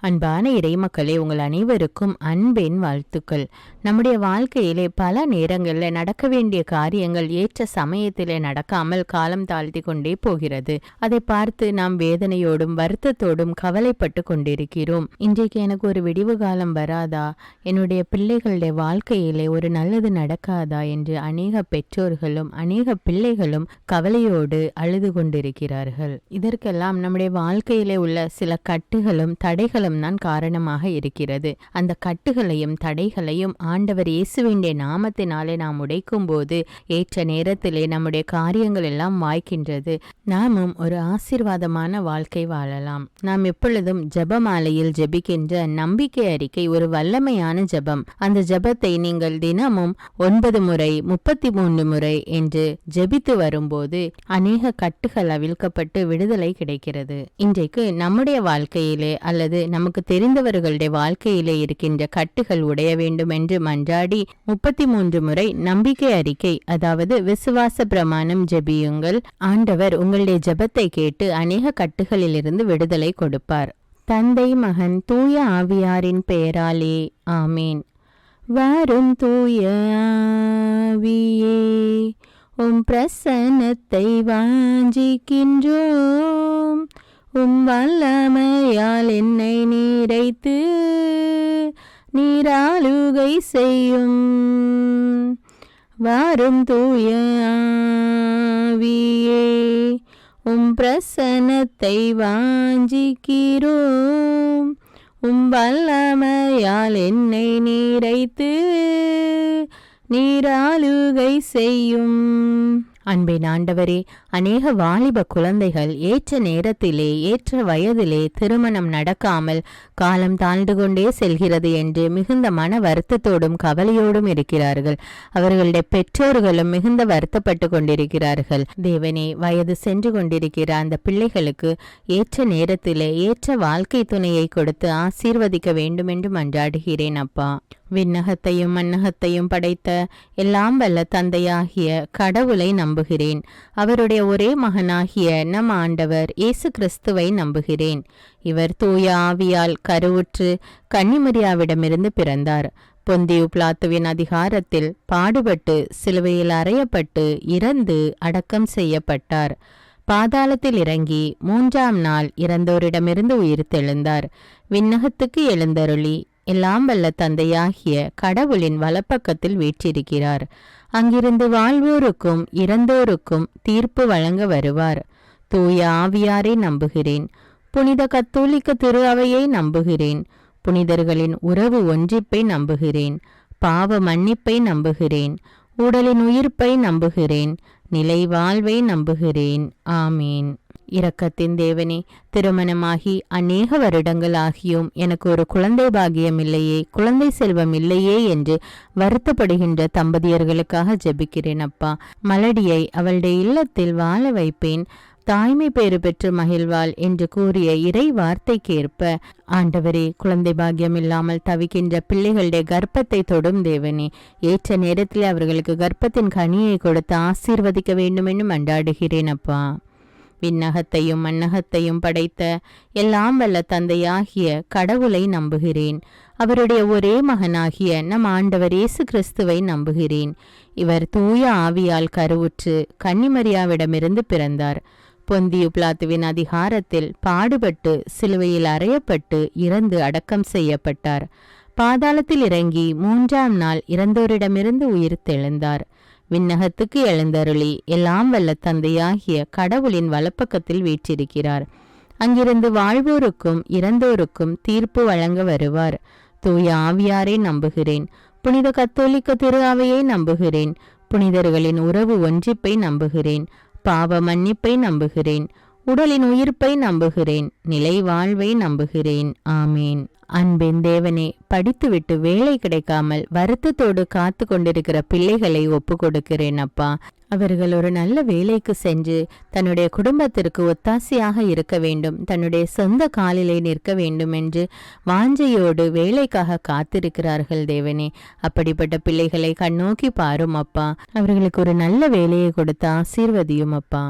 அன்பான இறைமக்களே, உங்கள் அனைவருக்கும் அன்பின் வாழ்த்துக்கள். நம்முடைய வாழ்க்கையிலே பல நேரங்களில் நடக்க வேண்டிய காரியங்கள் ஏற்ற சமயத்திலே நடக்காமல் காலம் தாழ்த்தி கொண்டே போகிறது. அதை பார்த்து நாம் வேதனையோடும் வருத்தத்தோடும் கவலைப்பட்டு கொண்டிருக்கிறோம். இன்றைக்கு எனக்கு ஒரு விடிவு காலம் வராதா, என்னுடைய பிள்ளைகளுடைய வாழ்க்கையிலே ஒரு நல்லது நடக்காதா என்று அநேக பெற்றோர்களும் அநேக பிள்ளைகளும் கவலையோடு அழுது கொண்டிருக்கிறார்கள். இதற்கெல்லாம் நம்முடைய வாழ்க்கையிலே உள்ள சில கட்டுகளும் தடைகளும் தான் காரணமாக இருக்கிறது. அந்த கட்டுகளையும் தடைகளையும் ஆண்டவர் இயேசுவின் நாமத்தினாலே நாம் உடைக்கும் போது ஏற்ற நேரத்திலே நம்முடைய காரியங்கள் எல்லாம் வாய்க்கின்றது. நாமும் ஒரு ஆசீர்வாதமான வாழ்க்கை வாழலாம். நாம் எப்பொழுதும் ஜெபமாலையில் ஜெபிக்கின்ற நம்பிக்கை அறிக்கை ஒரு வல்லமையான ஜெபம். அந்த ஜெபத்தை நீங்கள் தினமும் 9 முறை 33 முறை என்று ஜெபித்து வரும்போது அநேக கட்டுகள் அவிழ்க்கப்பட்டு விடுதலை கிடைக்கிறது. இன்றைக்கு நம்முடைய வாழ்க்கையிலே அல்லது நமக்கு தெரிந்தவர்களுடைய வாழ்க்கையிலே இருக்கின்ற கட்டுகள் உடைய வேண்டும் என்று மன்றாடி 33 முறை நம்பிக்கை அறிக்கை, அதாவது விசுவாச பிரமாணம் ஜெபியுங்கள். ஆண்டவர் உங்களுடைய ஜெபத்தை கேட்டு அநேக கட்டுகளிலிருந்து விடுதலை கொடுப்பார். தந்தை, மகன், தூய ஆவியாரின் பெயராலே ஆமேன். வாரும் தூய ஆவியே, உம் பிரசன்னத்தை வாஞ்சிக்கின்றோம். உம் வல்லமையால் என்னை நீரைத்து நீராளுகை செய்யும். வாரும் தூய ஆவியே, உம் பிரசன்னத்தை வாஞ்சிக்கிறோம். உம் வல்லமையால் என்னை நீரைத்து நீராளுகை செய்யும். அன்பின் ஆண்டவரே, அநேக வாலிப குழந்தைகள் ஏற்ற நேரத்திலே ஏற்ற வயதிலே திருமணம் நடக்காமல் காலம் தாழ்ந்து கொண்டே செல்கிறது என்று மிகுந்த மன வருத்தத்தோடும் கவலையோடும் இருக்கிறார்கள். அவர்களுடைய பெற்றோர்களும் மிகுந்த வருத்தப்பட்டு கொண்டிருக்கிறார்கள். தேவனே, வயது சென்று கொண்டிருக்கிற அந்த பிள்ளைகளுக்கு ஏற்ற நேரத்திலே ஏற்ற வாழ்க்கை துணையை கொடுத்து ஆசீர்வதிக்க வேண்டும் என்று மன்றாடுகிறேன் அப்பா. விண்ணகத்தையும் மண்ணகத்தையும் படைத்த எல்லாம் வல்ல தந்தையாகிய கடவுளை நம்புகிறேன். அவருடைய ஒரே மகனாகிய நம் ஆண்டவர் இயேசு கிறிஸ்துவை நம்புகிறேன். இவர் தூய ஆவியால் கருவுற்று கன்னிமரியாவிடமிருந்து பிறந்தார். பொந்தியு பிலாத்துவின் அதிகாரத்தில் பாடுபட்டு சிலுவையில் அறையப்பட்டு இறந்து அடக்கம் செய்யப்பட்டார். பாதாளத்தில் இறங்கி 3ஆம் நாள் இறந்தோரிடமிருந்து உயிர்த்தெழுந்தார். விண்ணகத்துக்கு எழுந்தருளி எல்லாம் வல்ல தந்தையாகிய கடவுளின் வலப்பக்கத்தில் வீற்றிருக்கிறார். அங்கிருந்து வாழ்வோருக்கும் இறந்தோருக்கும் தீர்ப்பு வழங்க வருவார். தூய ஆவியாரை நம்புகிறேன். புனித கத்தோலிக்க திரு அவையை நம்புகிறேன். புனிதர்களின் உறவு ஒன்றிப்பை நம்புகிறேன். பாவ மன்னிப்பை நம்புகிறேன். உடலின் உயிர்ப்பை நம்புகிறேன். நிலை வாழ்வை நம்புகிறேன். ஆமீன். இரக்கத்தின் தேவனே, திருமணமாகி அநேக வருடங்கள் ஆகியும் எனக்கு ஒரு குழந்தை பாகியம் இல்லையே, குழந்தை செல்வம் இல்லையே என்று வருத்தப்படுகின்ற தம்பதியர்களுக்காக ஜெபிக்கிறேன் அப்பா. மலடியை அவளுடைய இல்லத்தில் வாழ வைப்பேன், தாய்மை பேறு பெற்று மகிழ்வாள் என்று கூறிய இறை வார்த்தைக்கேற்ப ஆண்டவரே, குழந்தை பாக்கியம் இல்லாமல் தவிக்கின்ற பிள்ளைகளுடைய கர்ப்பத்தை தொடும் தேவனே, ஏற்ற நேரத்தில் அவர்களுக்கு கர்ப்பத்தின் கனியை கொடுத்து ஆசீர்வதிக்க வேண்டும் என்று மன்றாடுகிறேன் அப்பா. விண்ணகத்தையும் மண்ணகத்தையும் படைத்த எல்லாம் வல்ல தந்தையாகிய கடவுளை நம்புகிறேன். அவருடைய ஒரே மகனாகிய நம் ஆண்டவர் இயேசு கிறிஸ்துவை நம்புகிறேன். இவர் தூய ஆவியால் கருவுற்று கன்னிமரியாவிடமிருந்து பிறந்தார். பொந்தியு பிலாத்துவின் அதிகாரத்தில் பாடுபட்டு சிலுவையில் அறையப்பட்டு இறந்து அடக்கம் செய்யப்பட்டார். பாதாளத்தில் இறங்கி 3ஆம் நாள் இறந்தோரிடமிருந்து உயிர்த்தெழுந்தார். விண்ணகத்துக்கு எழுந்தருளி எல்லாம் வல்ல தந்தையாகிய கடவுளின் வலப்பக்கத்தில் வீற்றிருக்கிறார். அங்கிருந்து வாழ்வோருக்கும் இறந்தோருக்கும் தீர்ப்பு வழங்க வருவார். தூய ஆவியாரை நம்புகிறேன். புனித கத்தோலிக்க திரு அவையை நம்புகிறேன். புனிதர்களின் உறவு ஒன்றிப்பை நம்புகிறேன். பாவ மன்னிப்பை நம்புகிறேன். உடலின் உயிர்ப்பை நம்புகிறேன். நிலை வாழ்வை நம்புகிறேன். ஆமீன். அன்பின் தேவனே, படித்துவிட்டு வேலை கிடைக்காமல் வருத்தத்தோடு காத்து கொண்டிருக்கிற பிள்ளைகளை ஒப்பு கொடுக்கிறேன் அப்பா. அவர்கள் ஒரு நல்ல வேலைக்கு சென்று தன்னுடைய குடும்பத்திற்கு ஒத்தாசையாக இருக்க வேண்டும், தன்னுடைய சொந்த காலிலே நிற்க வேண்டும் என்று வாஞ்சையோடு வேலைக்காக காத்திருக்கிறார்கள் தேவனே. அப்படிப்பட்ட பிள்ளைகளை கண்ணோக்கி பாரும் அப்பா. அவர்களுக்கு ஒரு நல்ல வேலையை கொடுத்து ஆசீர்வதியும் அப்பா.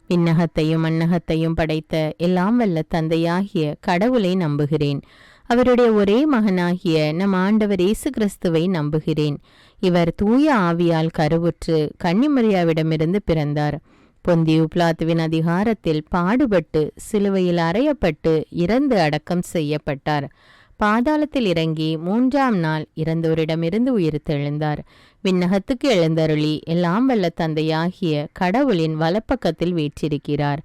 விண்ணகத்தையும் மண்ணகத்தையும் படைத்த எல்லாம் வல்ல தந்தையாகிய கடவுளை நம்புகிறேன். அவருடைய ஒரே மகனாகிய நம் ஆண்டவர் இயேசு கிறிஸ்துவை நம்புகிறேன். இவர் தூய ஆவியால் கருவுற்று கன்னிமரியாவிடமிருந்து பிறந்தார். பொந்தியு பிலாத்துவின் அதிகாரத்தில் பாடுபட்டு சிலுவையில் அறையப்பட்டு இறந்து அடக்கம் செய்யப்பட்டார். பாதாளத்தில் இறங்கி 3ஆம் நாள் இறந்தோரிடமிருந்து உயிர்த்தெழுந்தார். விண்ணகத்துக்கு எழுந்தருளி எல்லாம் வல்ல தந்தையாகிய கடவுளின் வலப்பக்கத்தில் வீற்றிருக்கிறார்.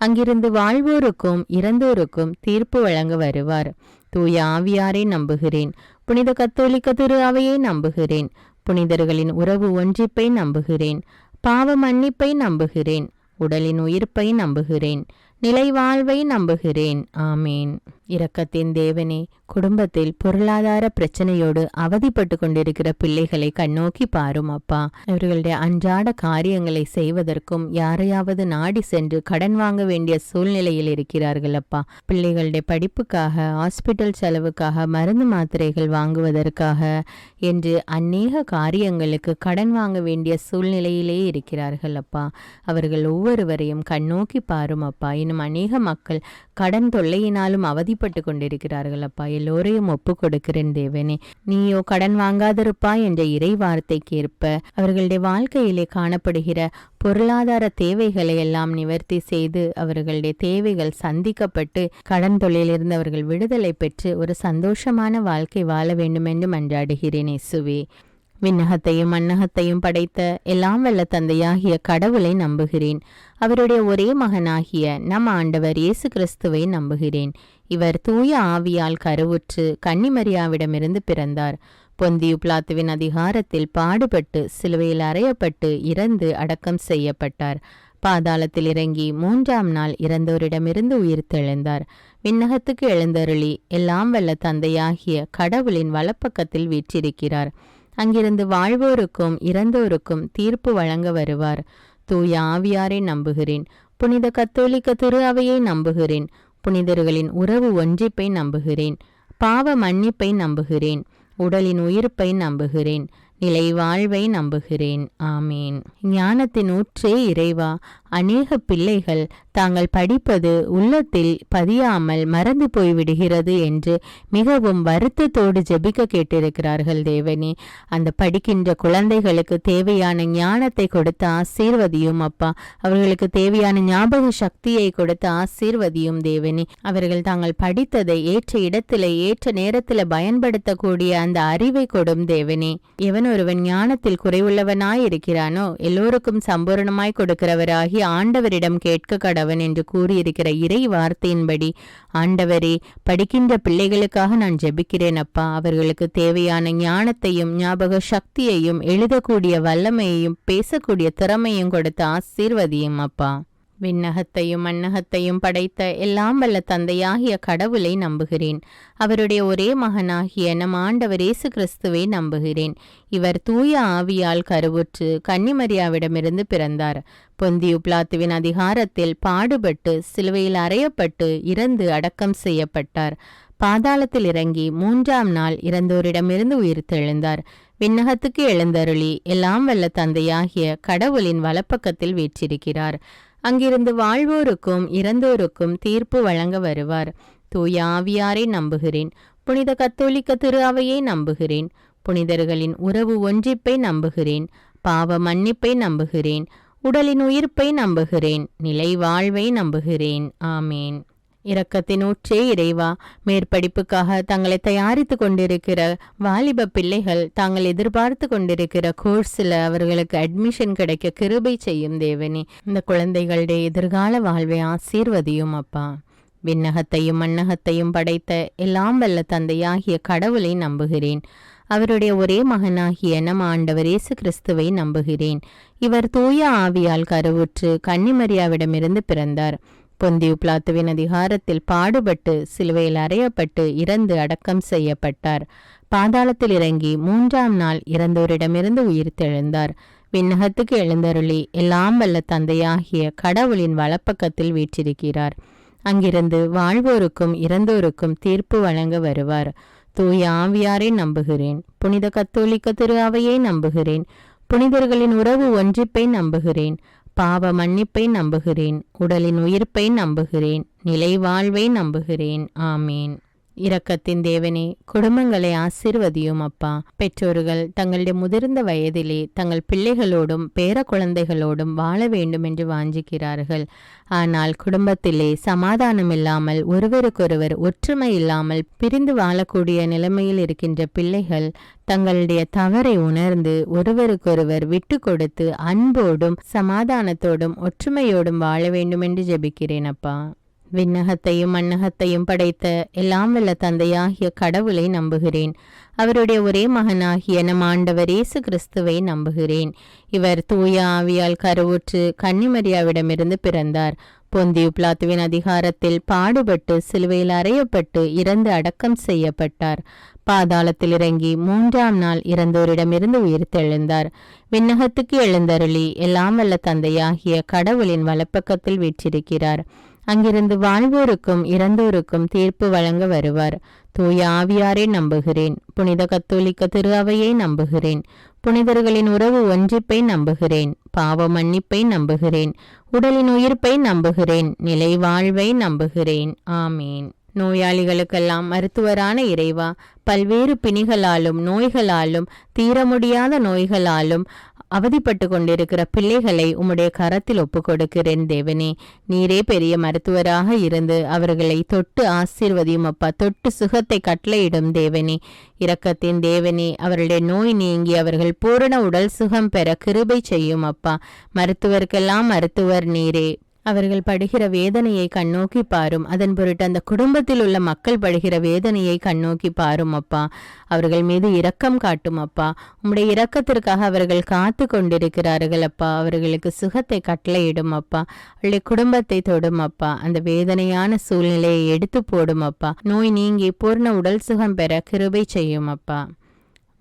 அங்கிருந்து வாழ்வோருக்கும் இறந்தோருக்கும் தீர்ப்பு வழங்க வருவார். தூய ஆவியாரை நம்புகிறேன். புனித கத்தோலிக்க திரு அவையை நம்புகிறேன். புனிதர்களின் உறவு ஒன்றிப்பை நம்புகிறேன். பாவ மன்னிப்பை நம்புகிறேன். உடலின் உயிர்ப்பை நம்புகிறேன். நிலை வாழ்வை நம்புகிறேன். ஆமேன். இரக்கத்தின் தேவனே, குடும்பத்தில் பொருளாதார பிரச்சனையோடு அவதிப்பட்டு கொண்டிருக்கிற பிள்ளைகளை கண்ணோக்கி பாரும் அப்பா. இவர்களுடைய அன்றாட காரியங்களை செய்வதற்கும் யாரையாவது நாடி சென்று கடன் வாங்க வேண்டிய சூழ்நிலையில் இருக்கிறார்கள் அப்பா. பிள்ளைகளுடைய படிப்புக்காக, ஹாஸ்பிட்டல் செலவுக்காக, மருந்து மாத்திரைகள் வாங்குவதற்காக என்று அநேக காரியங்களுக்கு கடன் வாங்க வேண்டிய சூழ்நிலையிலே இருக்கிறார்கள் அப்பா. அவர்கள் ஒவ்வொருவரையும் கண்ணோக்கி பாரும் அப்பா. இன்னும் அநேக மக்கள் கடன் தொல்லையினாலும் அவதிப்பட்டு கொண்டிருக்கிறார்கள் அப்பா. எல்லோரையும் ஒப்பு கொடுக்கிறேன் தேவனே. நீயோ கடன் வாங்காதிருப்பா என்ற இறை வார்த்தைக்கேற்ப அவர்களுடைய வாழ்க்கையிலே காணப்படுகிற பொருளாதார தேவைகளை எல்லாம் நிவர்த்தி செய்து அவர்களுடைய தேவைகள் சந்திக்கப்பட்டு கடன் தொல்லையிலிருந்து அவர்கள் விடுதலை பெற்று ஒரு சந்தோஷமான வாழ்க்கை வாழ வேண்டும் என்று மன்றாடுகிறேன் இயேசுவே. விண்ணகத்தையும் மண்ணகத்தையும் படைத்த எல்லாம் வல்ல தந்தையாகிய கடவுளை நம்புகிறேன். அவருடைய ஒரே மகனாகிய நம் ஆண்டவர் இயேசு கிறிஸ்துவை நம்புகிறேன். இவர் தூய ஆவியால் கருவுற்று கன்னிமரியாவிடமிருந்து பிறந்தார். பொந்தியு பிலாத்துவின் அதிகாரத்தில் பாடுபட்டு சிலுவையில் அறையப்பட்டு இறந்து அடக்கம் செய்யப்பட்டார். பாதாளத்தில் இறங்கி 3ஆம் நாள் இறந்தோரிடமிருந்து உயிர்த்தெழுந்தார். விண்ணகத்துக்கு எழுந்தருளி எல்லாம் வல்ல தந்தையாகிய கடவுளின் வலப்பக்கத்தில் வீற்றிருக்கிறார். அங்கிருந்து வாழ்வோருக்கும் இறந்தோருக்கும் தீர்ப்பு வழங்க வருவார். தூய ஆவியாரை நம்புகிறேன். புனித கத்தோலிக்க திரு அவையை நம்புகிறேன். புனிதர்களின் உறவு ஒன்றிப்பை நம்புகிறேன். பாவ மன்னிப்பை நம்புகிறேன். உடலின் உயிர்ப்பை நம்புகிறேன். நிலை வாழ்வை நம்புகிறேன். ஆமேன். ஞானத்தின் ஊற்றே இறைவா, அநேக பிள்ளைகள் தாங்கள் படிப்பது உள்ளத்தில் பதியாமல் மறந்து போய்விடுகிறது என்று மிகவும் வருத்தத்தோடு ஜெபிக்க கேட்டிருக்கிறார்கள் தேவனே. அந்த படிக்கின்ற குழந்தைகளுக்கு தேவையான ஞானத்தை கொடுத்து ஆசீர்வதியும் அப்பா. அவர்களுக்கு தேவையான ஞாபக சக்தியை கொடுத்து ஆசீர்வதியும் தேவனே. அவர்கள் தாங்கள் படித்ததை ஏற்ற இடத்துல ஏற்ற நேரத்தில் பயன்படுத்தக்கூடிய அந்த அறிவை கொடும் தேவனே. ஒருவன் ஞானத்தில் குறைவுள்ளவனாய் இருக்கிறானோ எல்லோருக்கும் சம்பூர்ணமாய் கொடுக்கிறவராகி ஆண்டவரிடம் கேட்க கடவன் என்று கூறியிருக்கிற இறை வார்த்தையின்படி ஆண்டவரே, படிக்கின்ற பிள்ளைகளுக்காக நான் ஜெபிக்கிறேன் அப்பா. அவர்களுக்கு தேவையான ஞானத்தையும் ஞாபக சக்தியையும் எழுதக்கூடிய வல்லமையையும் பேசக்கூடிய திறமையும் கொடுத்து ஆசீர்வதியும் அப்பா. விண்ணகத்தையும் மண்ணகத்தையும் படைத்த எல்லாம் வல்ல தந்தையாகிய கடவுளை நம்புகிறேன். அவருடைய ஒரே மகனாகிய நம் ஆண்டவர் இயேசு கிறிஸ்துவை நம்புகிறேன். இவர் தூய ஆவியால் கருவுற்று கன்னிமரியாவிடமிருந்து பிறந்தார். பொந்தியு பிலாத்துவின் அதிகாரத்தில் பாடுபட்டு சிலுவையில் அறையப்பட்டு இறந்து அடக்கம் செய்யப்பட்டார். பாதாளத்தில் இறங்கி 3ஆம் நாள் இறந்தோரிடமிருந்து உயிர்த்தெழுந்தார். விண்ணகத்துக்கு எழுந்தருளி எல்லாம் வல்ல தந்தையாகிய கடவுளின் வலப்பக்கத்தில் வீற்றிருக்கிறார். அங்கிருந்து வாழ்வோருக்கும் இறந்தோருக்கும் தீர்ப்பு வழங்க வருவார். தூய ஆவியாரை நம்புகிறேன். புனித கத்தோலிக்க திரு அவையை நம்புகிறேன். புனிதர்களின் உறவு ஒன்றிப்பை நம்புகிறேன். பாவ மன்னிப்பை நம்புகிறேன். உடலின் உயிர்ப்பை நம்புகிறேன். நிலை வாழ்வை நம்புகிறேன். ஆமேன். இரக்கத்தின் ஊற்றே இறைவா, மேற்படிப்புக்காக தங்களை தயாரித்து கொண்டிருக்கிற வாலிப பிள்ளைகள் தாங்கள் எதிர்பார்த்து கொண்டிருக்கிற கோர்ஸில் அவர்களுக்கு அட்மிஷன் கிடைக்க கிருபை செய்யும் தேவனே. இந்த குழந்தைகளுடைய எதிர்கால வாழ்வை ஆசீர்வதியும் அப்பா. விண்ணகத்தையும் மண்ணகத்தையும் படைத்த எல்லாம் வல்ல தந்தையாகிய கடவுளை நம்புகிறேன். அவருடைய ஒரே மகனாகிய நம் ஆண்டவர் இயேசு கிறிஸ்துவை நம்புகிறேன். இவர் தூய ஆவியால் கருவுற்று கன்னிமரியாவிடமிருந்து பிறந்தார். பொந்தியு பிலாத்துவின் அதிகாரத்தில் பாடுபட்டு சிலுவையில் அறையப்பட்டு இறந்து அடக்கம் செய்யப்பட்டார். பாதாளத்தில் இறங்கி 3ஆம் நாள் இறந்தோரிடமிருந்து உயிர்த்தெழுந்தார். விண்ணகத்துக்கு எழுந்தருளி எல்லாம் வல்ல தந்தையாகிய கடவுளின் வலப்பக்கத்தில் வீற்றிருக்கிறார். அங்கிருந்து வாழ்வோருக்கும் இறந்தோருக்கும் தீர்ப்பு வழங்க வருவார். தூய ஆவியாரை நம்புகிறேன். புனித கத்தோலிக்க திரு அவையை நம்புகிறேன். புனிதர்களின் உறவு ஒன்றிப்பை நம்புகிறேன். பாவ மன்னிப்பை நம்புகிறேன். உடலின் உயிர்ப்பை நம்புகிறேன். நிலை வாழ்வை நம்புகிறேன். ஆமீன். இரக்கத்தின் தேவனே, குடும்பங்களை ஆசீர்வதியும் அப்பா. பெற்றோர்கள் தங்களுடைய முதிர்ந்த வயதிலே தங்கள் பிள்ளைகளோடும் பேர குழந்தைகளோடும் வாழ வேண்டும் என்று வாஞ்சிக்கிறார்கள். ஆனால் குடும்பத்திலே சமாதானம் இல்லாமல், ஒருவருக்கொருவர் ஒற்றுமை இல்லாமல் பிரிந்து வாழக்கூடிய நிலைமையில் இருக்கின்ற பிள்ளைகள் தங்களுடைய தவறை உணர்ந்து ஒருவருக்கொருவர் விட்டு கொடுத்து அன்போடும் சமாதானத்தோடும் ஒற்றுமையோடும் வாழ வேண்டும் என்று ஜெபிக்கிறேன் அப்பா. விண்ணகத்தையும் மண்ணகத்தையும் படைத்த எல்லாம் வல்ல தந்தையாகிய கடவுளை நம்புகிறேன். அவருடைய ஒரே மகனாகிய நம் ஆண்டவர் இயேசு கிறிஸ்துவை நம்புகிறேன். இவர் தூய ஆவியால் கருவுற்று கன்னிமரியாவிடமிருந்து பிறந்தார். பொந்தியு பிலாத்துவின் அதிகாரத்தில் பாடுபட்டு சிலுவையில் அறையப்பட்டு இறந்து அடக்கம் செய்யப்பட்டார். பாதாளத்தில் இறங்கி 3ஆம் நாள் இறந்தோரிடமிருந்து உயிர்த்தெழுந்தார். விண்ணகத்துக்கு எழுந்தருளி எல்லாம் வல்ல தந்தையாகிய கடவுளின் வலப்பக்கத்தில் வீற்றிருக்கிறார். அங்கிருந்து வாழ்வோருக்கும் இறந்தோருக்கும் தீர்ப்பு வழங்க வருவார். தூய ஆவியாரை நம்புகிறேன். புனித கத்தோலிக்க திரு அவையை நம்புகிறேன். புனிதர்களின் உறவு ஒன்றிப்பை நம்புகிறேன். பாவ மன்னிப்பை நம்புகிறேன். உடலின் உயிர்ப்பை நம்புகிறேன். நிலை வாழ்வை நம்புகிறேன். ஆமீன். நோயாளிகளுக்கெல்லாம் மருத்துவரான இறைவா, பல்வேறு பிணிகளாலும் நோய்களாலும் தீர முடியாத நோய்களாலும் அவதிப்பட்டு கொண்டிருக்கிற பிள்ளைகளை உம்முடைய கரத்தில் ஒப்புக்கொடுக்கிறேன் தேவனே. நீரே பெரிய மருத்துவராக இருந்து அவர்களை தொட்டு ஆசீர்வதியும் அப்பா. தொட்டு சுகத்தை கட்டளையிடும் தேவனே. இரக்கத்தின் தேவனே, அவர்களுடைய நோய் நீங்கி அவர்கள் பூரண உடல் சுகம் பெற கிருபை செய்யும் அப்பா. மருத்துவருக்கெல்லாம் மருத்துவர் நீரே. அவர்கள் படுகிற வேதனையை கண்ணோக்கி பாரும். அதன் பொருட்டு அந்த குடும்பத்தில் உள்ள மக்கள் படுகிற வேதனையை கண்ணோக்கி பாரும் அப்பா. அவர்கள் மீது இரக்கம் காட்டும் அப்பா. உம்முடைய இரக்கத்திற்காக அவர்கள் காத்து கொண்டிருக்கிறார்கள் அப்பா. அவர்களுக்கு சுகத்தை கட்டளையிடும் அப்பா. அவருடைய குடும்பத்தை தொடும் அப்பா. அந்த வேதனையான சூழ்நிலையை எடுத்து போடும் அப்பா. நோய் நீங்கி பூர்ண உடல் சுகம் பெற கிருபை செய்யும் அப்பா.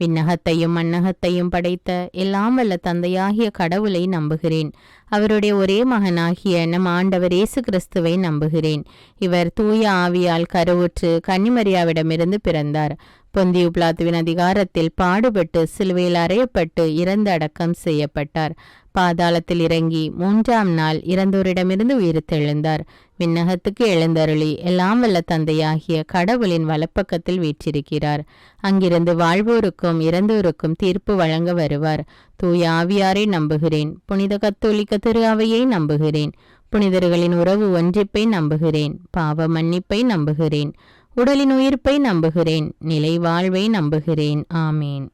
விண்ணகத்தையும் மண்ணகத்தையும் படைத்த எல்லாம் வல்ல தந்தையாகிய கடவுளை நம்புகிறேன். அவருடைய ஒரே மகனாகிய நம் ஆண்டவர் இயேசு கிறிஸ்துவை நம்புகிறேன். இவர் தூய ஆவியால் கருவுற்று கன்னிமரியாவிடமிருந்து பிறந்தார். பொந்தியு பிலாத்துவின் அதிகாரத்தில் பாடுபட்டு சிலுவையில் அறையப்பட்டு இறந்து அடக்கம் செய்யப்பட்டார். பாதாளத்தில் இறங்கி 3ஆம் நாள் இறந்தோரிடமிருந்து உயிர்த்தெழுந்தார். விண்ணகத்துக்கு எழுந்தருளி எல்லாம் வல்ல தந்தையாகிய கடவுளின் வலப்பக்கத்தில் வீற்றிருக்கிறார். அங்கிருந்து வாழ்வோருக்கும் இறந்தோருக்கும் தீர்ப்பு வழங்க வருவார். தூய ஆவியாரை நம்புகிறேன். புனித கத்தோலிக்க திரு அவையை நம்புகிறேன். புனிதர்களின் உறவு ஒன்றிப்பை நம்புகிறேன். பாவ மன்னிப்பை நம்புகிறேன். உடலின் உயிர்ப்பை நம்புகிறேன். நிலை வாழ்வை நம்புகிறேன். ஆமீன்.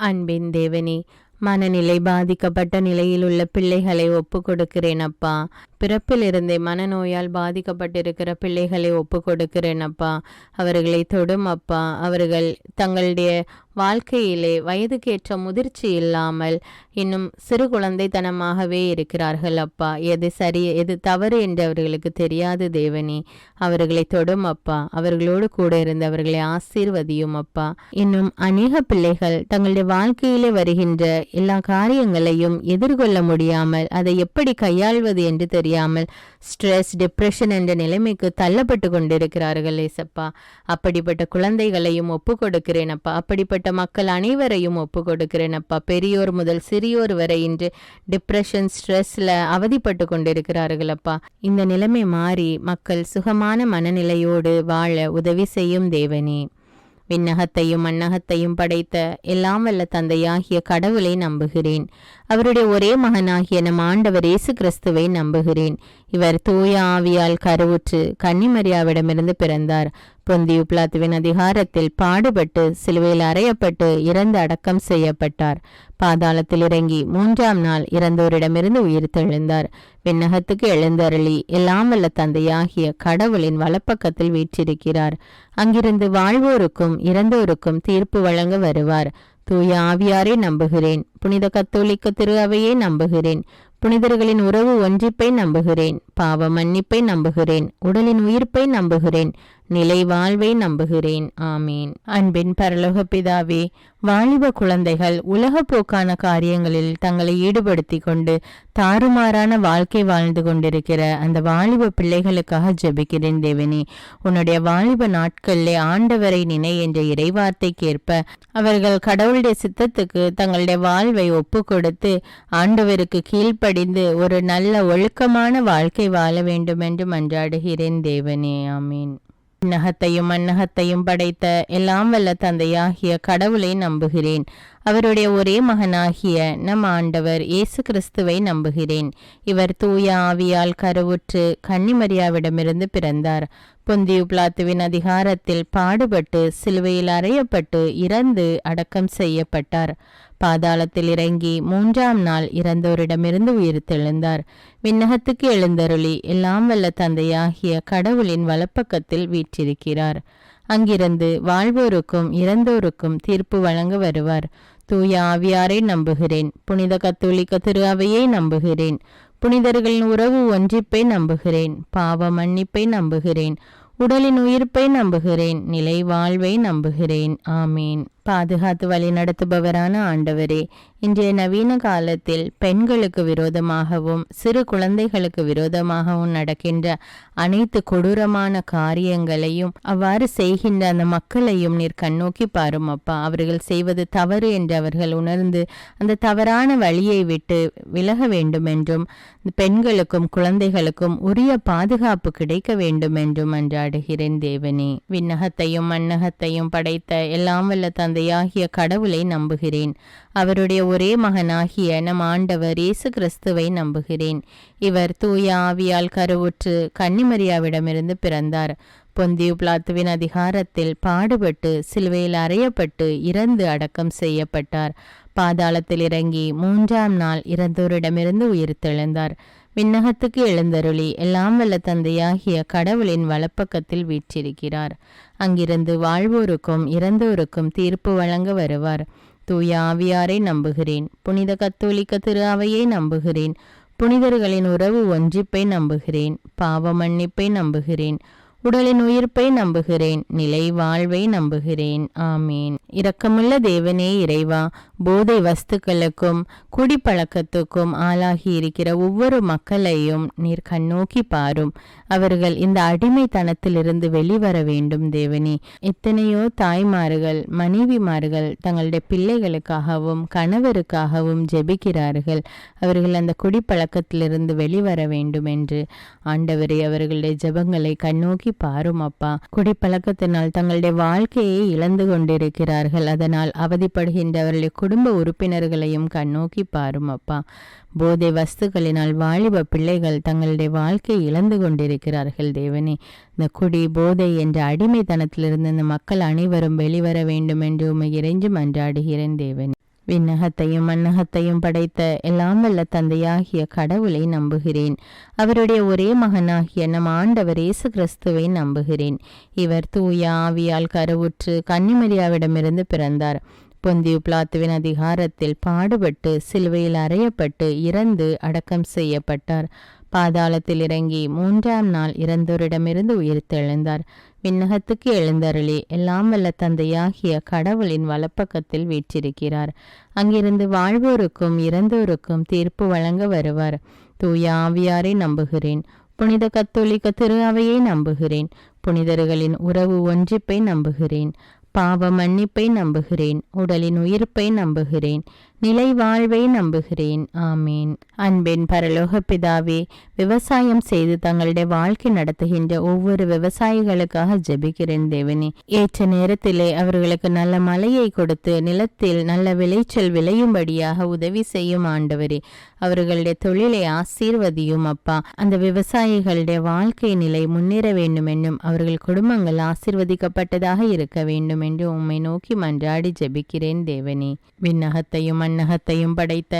அன்பின் தேவனே, மனநிலை பாதிக்கப்பட்ட நிலையில் உள்ள பிள்ளைகளை ஒப்பு கொடுக்கிறேன் அப்பா. பிறப்பிலிருந்தே மனநோயால் பாதிக்கப்பட்டிருக்கிற பிள்ளைகளை ஒப்பு கொடுக்கிறேன் அப்பா. அவர்களை தொடும் அப்பா. அவர்கள் தங்களுடைய வாழ்க்கையிலே வயதுக்கேற்ற முதிர்ச்சி இல்லாமல் இன்னும் சிறு குழந்தைத்தனமாகவே இருக்கிறார்கள் அப்பா. எது சரி எது தவறு என்று அவர்களுக்கு தெரியாது தேவனே. அவர்களை தொடும் அப்பா. அவர்களோடு கூட இருந்து அவர்களை ஆசீர்வதியும் அப்பா. இன்னும் அநேக பிள்ளைகள் தங்களுடைய வாழ்க்கையிலே வருகின்ற எல்லா காரியங்களையும் எதிர்கொள்ள முடியாமல் அதை எப்படி கையாள்வது என்று தெரியாமல் ஸ்ட்ரெஸ், டிப்ரெஷன் என்ற நிலைமைக்கு தள்ளப்பட்டு கொண்டிருக்கிறார்கள் ஏசப்பா. அப்படிப்பட்ட குழந்தைகளையும் ஒப்பு கொடுக்கிறேன் அப்பா. அப்படிப்பட்ட மக்கள் அனைவரையும் ஒப்பு கொடுக்கிறேன் அப்பா. பெரியோர் முதல் சிறியோர் வரை இன்று டிப்ரெஷன், ஸ்ட்ரெஸ்ல அவதிப்பட்டு கொண்டிருக்கிறார்கள் அப்பா. இந்த நிலைமை மாறி மக்கள் சுகமான மனநிலையோடு வாழ உதவி செய்யும் தேவனே. விண்ணகத்தையும் மண்ணகத்தையும் படைத்த எல்லாம் வல்ல தந்தையாகிய கடவுளை நம்புகிறேன். அவருடைய ஒரே மகனாகிய நம் ஆண்டவர் இயேசு கிறிஸ்துவை நம்புகிறேன். இவர் தூய ஆவியால் கருவுற்று கன்னிமரியாவிடமிருந்து பிறந்தார். பொந்தியு பிலாத்துவின் அதிகாரத்தில் பாடுபட்டு சிலுவையில் அறையப்பட்டு இறந்து அடக்கம் செய்யப்பட்டார். பாதாளத்தில் இறங்கி 3ஆம் நாள் இறந்தோரிடமிருந்து உயிர்த்தெழுந்தார். விண்ணகத்துக்கு எழுந்தருளி எல்லாம் வல்ல தந்தையாகிய கடவுளின் வலப்பக்கத்தில் வீற்றிருக்கிறார். அங்கிருந்து வாழ்வோருக்கும் இறந்தோருக்கும் தீர்ப்பு வழங்க வருவார். தூய ஆவியாரை நம்புகிறேன். புனித கத்தோலிக்க திரு அவையை நம்புகிறேன். புனிதர்களின் உறவு ஒன்றிப்பை நம்புகிறேன். பாவ மன்னிப்பை நம்புகிறேன். உடலின் உயிர்ப்பை நம்புகிறேன். நிலை வாழ்வை நம்புகிறேன். ஆமீன். அன்பின் பரலோக பிதாவே, வாலிப குழந்தைகள் உலக போக்கான காரியங்களில் தங்களை ஈடுபடுத்தி கொண்டு தாறுமாறான வாழ்க்கை வாழ்ந்து கொண்டிருக்கிற அந்த வாலிப பிள்ளைகளுக்காக ஜெபிக்கிறேன் தேவனே. உன்னுடைய வாலிப நாட்களிலே ஆண்டவரை நினை என்ற இறைவார்த்தைக்கேற்ப அவர்கள் கடவுளுடைய சித்தத்துக்கு தங்களுடைய வாழ்வை ஒப்பு கொடுத்து ஆண்டவருக்கு கீழ்ப்படி கீழ்ப்படிந்து ஒரு நல்ல ஒழுக்கமான வாழ்க்கை வாழ வேண்டும் என்று மன்றாடுகிறேன் தேவனே. ஆமீன். விண்ணகத்தையும் மண்ணகத்தையும் படைத்த எல்லாம் வல்ல தந்தையாகிய கடவுளை நம்புகிறேன். அவருடைய ஒரே மகனாகிய நம் ஆண்டவர் இயேசு கிறிஸ்துவை நம்புகிறேன். இவர் தூய ஆவியால் கருவுற்று கன்னிமரியாவிடமிருந்து பிறந்தார். பொந்தியு பிலாத்துவின் அதிகாரத்தில் பாடுபட்டு சிலுவையில் அறையப்பட்டு இறந்து அடக்கம் செய்யப்பட்டார். பாதாளத்தில் இறங்கி 3ஆம் நாள் இறந்தோரிடமிருந்து உயிர்த்தெழுந்தார். விண்ணகத்துக்கு எழுந்தருளி எல்லாம் வல்ல தந்தையாகிய கடவுளின் வலப்பக்கத்தில் வீற்றிருக்கிறார். அங்கிருந்து வாழ்வோருக்கும் இறந்தோருக்கும் தீர்ப்பு வழங்க வருவார். தூய ஆவியாரை நம்புகிறேன். புனித கத்தோலிக்க திரு அவையை நம்புகிறேன். புனிதர்களின் உறவு ஒன்றிப்பை நம்புகிறேன். பாவ மன்னிப்பை நம்புகிறேன். உடலின் உயிர்ப்பை நம்புகிறேன். நிலை வாழ்வை நம்புகிறேன். ஆமீன். பாதுகாத்து வழி நடத்துபவரான ஆண்டவரே, இன்றைய நவீன காலத்தில் பெண்களுக்கு விரோதமாகவும் சிறு குழந்தைகளுக்கு விரோதமாகவும் நடக்கின்ற அனைத்து கொடூரமான காரியங்களையும் அவ்வாறு செய்கின்ற அந்த மக்களையும் நீர் கண்ணோக்கி பாரும் அப்பா. அவர்கள் செய்வது தவறு என்று அவர்கள் உணர்ந்து அந்த தவறான வழியை விட்டு விலக வேண்டும் என்றும் பெண்களுக்கும் குழந்தைகளுக்கும் உரிய பாதுகாப்பு கிடைக்க வேண்டும் என்றும் மன்றாடுகிறேன் தேவனே. விண்ணகத்தையும் மண்ணகத்தையும் படைத்த எல்லாம் வல்ல தந்தையாகிய கடவுளை நம்புகிறேன். அவருடைய ஒரே மகனாகிய நம் ஆண்டவர் இயேசு கிறிஸ்துவை நம்புகிறேன். இவர் தூய ஆவியால் கருவுற்று கன்னிமரியாவிடமிருந்து பிறந்தார். பொந்தியு பிலாத்துவின் அதிகாரத்தில் பாடுபட்டு சிலுவையில் அறையப்பட்டு இறந்து அடக்கம் செய்யப்பட்டார். பாதாளத்தில் இறங்கி 3ஆம் நாள் இறந்தோரிடமிருந்து உயிர்த்தெழுந்தார். விண்ணகத்துக்கு எழுந்தருளி எல்லாம் வல்ல தந்தையாகிய கடவுளின் வலப்பக்கத்தில் வீற்றிருக்கிறார். அங்கிருந்து வாழ்வோருக்கும் இறந்தோருக்கும் தீர்ப்பு வழங்க வருவார். தூய ஆவியாரை நம்புகிறேன். புனித கத்தோலிக்க திரு அவையை நம்புகிறேன். புனிதர்களின் உறவு ஒன்றிப்பை நம்புகிறேன். பாவ மன்னிப்பை நம்புகிறேன். உடலின் உயிர்ப்பை நம்புகிறேன். நிலை வாழ்வை நம்புகிறேன். ஆமீன். இரக்கமுள்ள தேவனே இறைவா, போதை வஸ்துக்களுக்கும் குடிப்பழக்கத்துக்கும் ஆளாகி இருக்கிற ஒவ்வொரு மக்களையும் நீர் கண்ணோக்கி பாரும். அவர்கள் இந்த அடிமைத்தனத்திலிருந்து வெளிவர வேண்டும் தேவனே. எத்தனையோ தாய்மார்கள் மனைவிமார்கள் தங்களுடைய பிள்ளைகளுக்காகவும் கணவருக்காகவும் ஜெபிக்கிறார்கள். அவர்கள் அந்த குடிப்பழக்கத்திலிருந்து வெளிவர வேண்டும் என்று ஆண்டவரே அவர்களுடைய ஜெபங்களை கண்ணோக்கி பாரும் அப்பா. குடிப்பழக்கத்தினால் தங்களுடைய வாழ்க்கையை இழந்து கொண்டிருக்கிறார்கள். அதனால் அவதிப்படுகின்றவர்களுடைய குடும்ப உறுப்பினர்களையும் கண்ணோக்கி பாரும் அப்பா. போதை வஸ்துக்களினால் வாலிப பிள்ளைகள் தங்களுடைய வாழ்க்கையை இழந்து கொண்டிருக்கிறார்கள் தேவனே. இந்த குடி போதை என்ற அடிமைத்தனத்திலிருந்து இந்த மக்கள் அனைவரும் வெளிவர வேண்டும் என்று உம்மை இறைஞ்சி மன்றாடுகிறேன் தேவனே. விண்ணகத்தையும் மண்ணகத்தையும் படைத்த எல்லாம் வல்ல தந்தையாகிய கடவுளை நம்புகிறேன். அவருடைய ஒரே மகனாகிய நம் ஆண்டவர் இயேசு கிறிஸ்துவை நம்புகிறேன். இவர் தூய ஆவியால் கருவுற்று கன்னிமரியாவிடமிருந்து பிறந்தார். பொந்தியு பிலாத்துவின் அதிகாரத்தில் பாடுபட்டு சிலுவையில் அறையப்பட்டு இறந்து அடக்கம் செய்யப்பட்டார். பாதாளத்தில் இறங்கி 3ஆம் நாள் இறந்தோரிடமிருந்து உயிர்த்தெழுந்தார். விண்ணகத்துக்கு எழுந்தருளி எல்லாம் வல்ல தந்தையாகிய கடவுளின் வலப்பக்கத்தில் வீற்றிருக்கிறார். அங்கிருந்து வாழ்வோருக்கும் இறந்தோருக்கும் தீர்ப்பு வழங்க வருவார். தூய ஆவியாரை நம்புகிறேன். புனித கத்தோலிக்க திரு அவையை நம்புகிறேன். புனிதர்களின் உறவு ஒன்றிப்பை நம்புகிறேன். பாவ மன்னிப்பை நம்புகிறேன். உடலின் உயிர்ப்பை நம்புகிறேன். நிலை வாழ்வை நம்புகிறேன். ஆமீன். அன்பின் பரலோக பிதாவே, விவசாயம் செய்து தங்களுடைய வாழ்க்கை நடத்துகின்ற ஒவ்வொரு விவசாயிகளுக்காக ஜெபிக்கிறேன் தேவனே. ஏற்ற நேரத்திலே அவர்களுக்கு நல்ல மழையை கொடுத்து நிலத்தில் நல்ல விளைச்சல் விளையும்படியாக உதவி செய்யும் ஆண்டவரே. அவர்களுடைய தொழிலை ஆசீர்வதியும் அப்பா. அந்த விவசாயிகளுடைய வாழ்க்கை நிலை முன்னேற வேண்டும் என்னும் அவர்கள் குடும்பங்கள் ஆசீர்வதிக்கப்பட்டதாக இருக்க வேண்டும் என்று உம்மை நோக்கி மன்றாடி ஜெபிக்கிறேன் தேவனே. விண்ணகத்தையும் மண்ணகத்தையும் படைத்த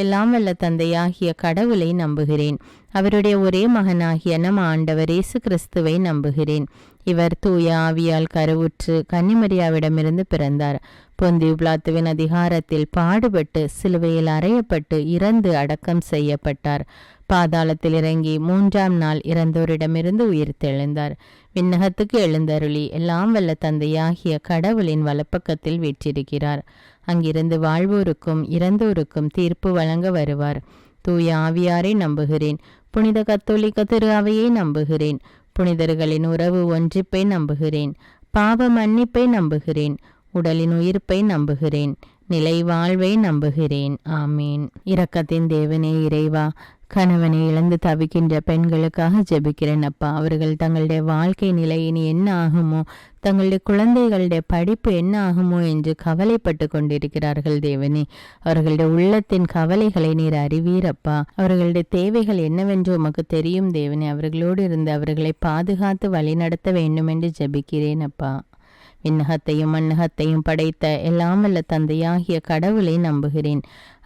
எல்லாம் வல்ல தந்தையாகிய கடவுளை நம்புகிறேன். அவருடைய ஒரே மகனாகிய நம் ஆண்டவர் இயேசு கிறிஸ்துவை நம்புகிறேன். இவர் தூய ஆவியால் கருவுற்று கன்னிமரியாவிடமிருந்து பிறந்தார். பொந்தியு பிலாத்துவின் அதிகாரத்தில் பாடுபட்டு சிலுவையில் அறையப்பட்டு இறந்து அடக்கம் செய்யப்பட்டார். பாதாளத்தில் இறங்கி 3ஆம் நாள் இறந்தோரிடமிருந்து உயிர்த்தெழுந்தார். விண்ணகத்துக்கு எழுந்தருளி எல்லாம் வல்ல தந்தையாகிய கடவுளின் வலப்பக்கத்தில் வீற்றிருக்கிறார். அங்கிருந்து வாழ்வோருக்கும் இறந்தோருக்கும் தீர்ப்பு வழங்க வருவார். தூய ஆவியாரை நம்புகிறேன். புனித கத்தோலிக்க திரு அவையை நம்புகிறேன். புனிதர்களின் உறவு ஒன்றிப்பை நம்புகிறேன். பாவ மன்னிப்பை நம்புகிறேன். உடலின் உயிர்ப்பை நம்புகிறேன். நிலை வாழ்வை நம்புகிறேன். ஆமீன். இரக்கத்தின் தேவனே இறைவா, கணவனை இழந்து தவிக்கின்ற பெண்களுக்காக ஜெபிக்கிறேன் அப்பா. அவர்கள் தங்களுடைய வாழ்க்கை நிலை இனி என்ன ஆகுமோ, தங்களுடைய குழந்தைகளுடைய படிப்பு என்ன ஆகுமோ என்று கவலைப்பட்டு கொண்டிருக்கிறார்கள் தேவனே. அவர்களுடைய உள்ளத்தின் கவலைகளை நீர் அறிவீரப்பா. அவர்களுடைய தேவைகள் என்னவென்று உமக்கு தெரியும் தேவனே. அவர்களோடு இருந்து அவர்களை பாதுகாத்து வழிநடத்த வேண்டும் என்று ஜெபிக்கிறேன் அப்பா. விண்ணகத்தையும் மண்ணகத்தையும் படைத்த எல்லாம் வல்ல தந்தையாகிய கடவுளை நம்புகிறேன்.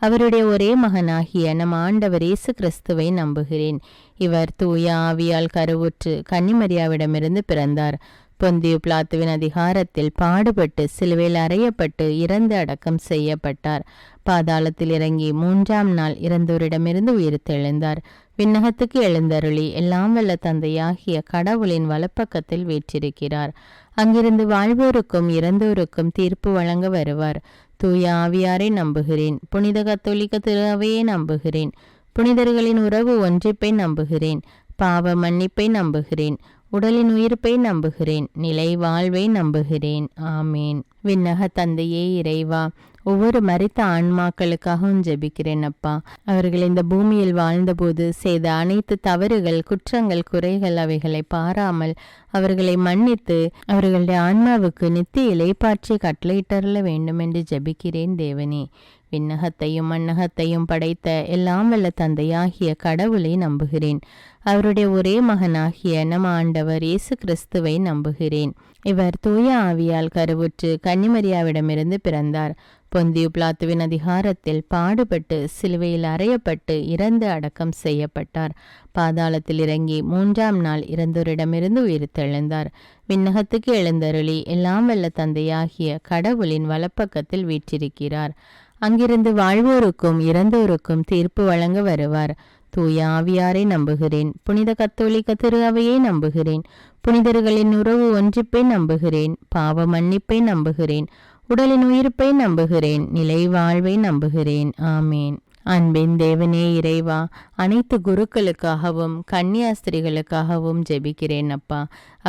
அவருடைய ஒரே மகனாகிய நம் ஆண்டவர் இயேசு கிறிஸ்துவை நம்புகிறேன். இவர் தூய ஆவியால் கருவுற்று கன்னிமரியாவிடமிருந்து பிறந்தார். பொந்தியு பிலாத்துவின் அதிகாரத்தில் பாடுபட்டு சிலுவையில் அறையப்பட்டு இறந்து அடக்கம் செய்யப்பட்டார். பாதாளத்தில் இறங்கி 3ஆம் நாள் இறந்தோரிடமிருந்து உயிர்த்தெழுந்தார். விண்ணகத்துக்கு எழுந்தருளி எல்லாம் வல்ல தந்தையாகிய கடவுளின் வலப்பக்கத்தில் வீற்றிருக்கிறார். அங்கிருந்து வாழ்வோருக்கும் இறந்தோருக்கும் தீர்ப்பு வழங்க வருவார். தூய ஆவியாரை நம்புகிறேன். புனித கத்தோலிக்க திரு அவையை நம்புகிறேன். புனிதர்களின் உறவு ஒன்றிப்பை நம்புகிறேன். பாவ மன்னிப்பை நம்புகிறேன். உடலின் உயிர்ப்பை நம்புகிறேன். நிலை வாழ்வை நம்புகிறேன். ஆமேன். விண்ணக தந்தையே இறைவா, ஒவ்வொரு மரித்த ஆன்மாக்களுக்காகவும் ஜெபிக்கிறேன் அப்பா. அவர்கள் இந்த பூமியில் வாழ்ந்தபோது செய்த அனைத்து தவறுகள், குற்றங்கள், குறைகள் அவைகளை பாராமல் அவர்களை மன்னித்து அவர்களுடைய ஆன்மாவுக்கு நித்திய இளைப்பாற்றி கட்டளையிட்டருள வேண்டும் என்று ஜெபிக்கிறேன் தேவனே. விண்ணகத்தையும் மண்ணகத்தையும் படைத்த எல்லாம் வல்ல தந்தையாகிய கடவுளை நம்புகிறேன். அவருடைய ஒரே மகனாகிய நம் ஆண்டவர் இயேசு கிறிஸ்துவை நம்புகிறேன். இவர் தூய ஆவியால் கருவுற்று கன்னிமரியாவிடமிருந்து பிறந்தார். பொந்தியு பிலாத்துவின் அதிகாரத்தில் பாடுபட்டு சிலுவையில் அறையப்பட்டு இறந்து அடக்கம் செய்யப்பட்டார். பாதாளத்தில் இறங்கி 3ஆம் நாள் இறந்தோரிடமிருந்து உயிர்த்தெழுந்தார். விண்ணகத்துக்கு எழுந்தருளி எல்லாம் வல்ல தந்தையாகிய கடவுளின் வலப்பக்கத்தில் வீற்றிருக்கிறார். அங்கிருந்து வாழ்வோருக்கும் இறந்தோருக்கும் தீர்ப்பு வழங்க வருவார். தூய ஆவியாரை நம்புகிறேன். புனித கத்தோலிக்க திரு அவையை நம்புகிறேன். புனிதர்களின் உறவு ஒன்றிப்பை நம்புகிறேன். பாவ மன்னிப்பை நம்புகிறேன். உடலின் உயிர்ப்பை நம்புகிறேன். நிலை வாழ்வை நம்புகிறேன். ஆமேன். அன்பின் தேவனே இறைவா, அனைத்து குருக்களுக்காகவும் கன்னியாஸ்திரிகளுக்காகவும் ஜெபிக்கிறேன் அப்பா.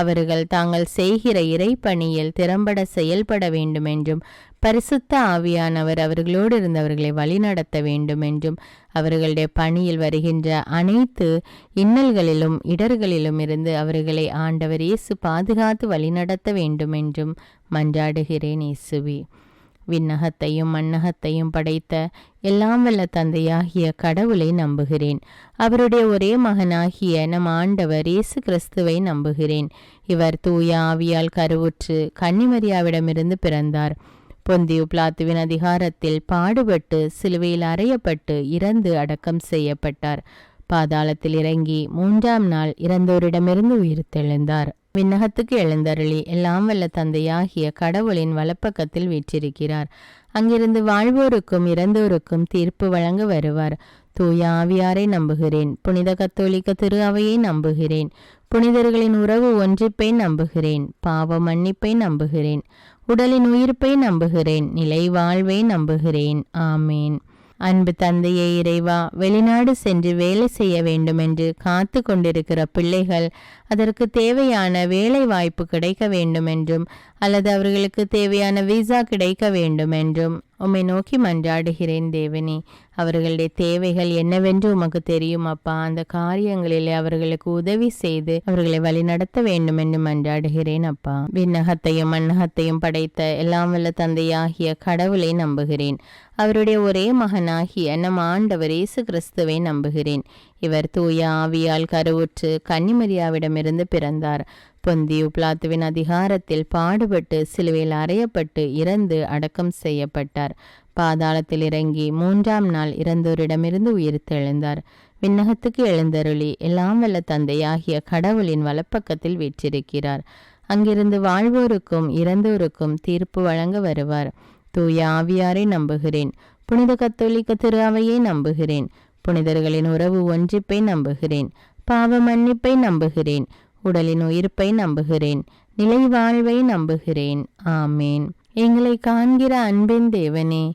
அவர்கள் தாங்கள் செய்கிற இறைப்பணியில் திறம்பட செயல்பட வேண்டுமென்றும் பரிசுத்த ஆவியானவர் அவர்களோடு இருந்தவர்களை வழிநடத்த வேண்டும் என்றும் அவர்களுடைய பணியில் வருகின்ற அனைத்து இன்னல்களிலும் இடர்களிலும் இருந்து அவர்களை ஆண்டவர் இயேசு பாதுகாத்து வழிநடத்த வேண்டும் என்றும் மன்றாடுகிறேன் இயேசுவே. விண்ணகத்தையும் மண்ணகத்தையும் படைத்த எல்லாம் வல்ல தந்தையாகிய கடவுளை நம்புகிறேன். அவருடைய ஒரே மகனாகிய நம் ஆண்டவர் இயேசு கிறிஸ்துவை நம்புகிறேன். இவர் தூய ஆவியால் கருவுற்று கன்னிமரியாவிடமிருந்து பிறந்தார். பொந்தியு பிலாத்துவின் அதிகாரத்தில் பாடுபட்டு சிலுவையில் அறையப்பட்டு இறந்து அடக்கம் செய்யப்பட்டார். பாதாளத்தில் இறங்கி 3ஆம் நாள் இறந்தோரிடமிருந்து உயிர்த்தெழுந்தார். விண்ணகத்துக்கு எழுந்தருளி எல்லாம் வல்ல தந்தையாகிய கடவுளின் வலப்பக்கத்தில் வீற்றிருக்கிறார். அங்கிருந்து வாழ்வோருக்கும் இறந்தோருக்கும் தீர்ப்பு வழங்க வருவார். தூய ஆவியாரை நம்புகிறேன். புனித கத்தோலிக்க திரு அவையை நம்புகிறேன். புனிதர்களின் உறவு ஒன்றிப்பை நம்புகிறேன். பாவ மன்னிப்பை நம்புகிறேன். உடலின் உயிர்ப்பை நம்புகிறேன். நிலை வாழ்வை நம்புகிறேன். ஆமேன். அன்பு தந்தையே இறைவா, வெளிநாடு சென்று வேலை செய்ய வேண்டுமென்று காத்து கொண்டிருக்கிற பிள்ளைகள் அதற்கு தேவையான வேலை வாய்ப்பு கிடைக்க வேண்டுமென்றும் அல்லது அவர்களுக்கு தேவையான விசா கிடைக்க வேண்டுமென்றும் உம்மை நோக்கி மன்றாடுகிறேன் தேவனே. அவர்களுடைய தேவைகள் என்னவென்று உமக்கு தெரியும் அப்பா. அந்த காரியங்களிலே அவர்களுக்கு உதவி செய்து அவர்களை வழிநடத்த வேண்டும் என்று மன்றாடுகிறேன் அப்பா. விண்ணகத்தையும் மண்ணகத்தையும் படைத்த எல்லாம் வல்ல தந்தையாகிய கடவுளை நம்புகிறேன். அவருடைய ஒரே மகனாகிய நம் ஆண்டவர் இயேசு கிறிஸ்துவை நம்புகிறேன். இவர் தூய ஆவியால் கருவுற்று கன்னிமரியாவிடமிருந்து பிறந்தார். பொந்தியு பிலாத்துவின் அதிகாரத்தில் பாடுபட்டு சிலுவையில் அறையப்பட்டு இறந்து அடக்கம் செய்யப்பட்டார். பாதாளத்தில் இறங்கி 3ஆம் நாள் இறந்தோரிடமிருந்து உயிர்த்தெழுந்தார். விண்ணகத்துக்கு எழுந்தருளி எல்லாம் வல்ல தந்தையாகிய கடவுளின் வலப்பக்கத்தில் வீற்றிருக்கிறார். அங்கிருந்து வாழ்வோருக்கும் இறந்தோருக்கும் தீர்ப்பு வழங்க வருவார். தூய ஆவியாரை நம்புகிறேன். புனித கத்தோலிக்க திரு அவையை நம்புகிறேன். புனிதர்களின் உறவு ஒன்றிப்பை நம்புகிறேன். பாவ மன்னிப்பை நம்புகிறேன். உடலின் உயிர்ப்பை நம்புகிறேன். நிலை வாழ்வை நம்புகிறேன். ஆமேன். எங்களை காண்கிற அன்பின் தேவனே,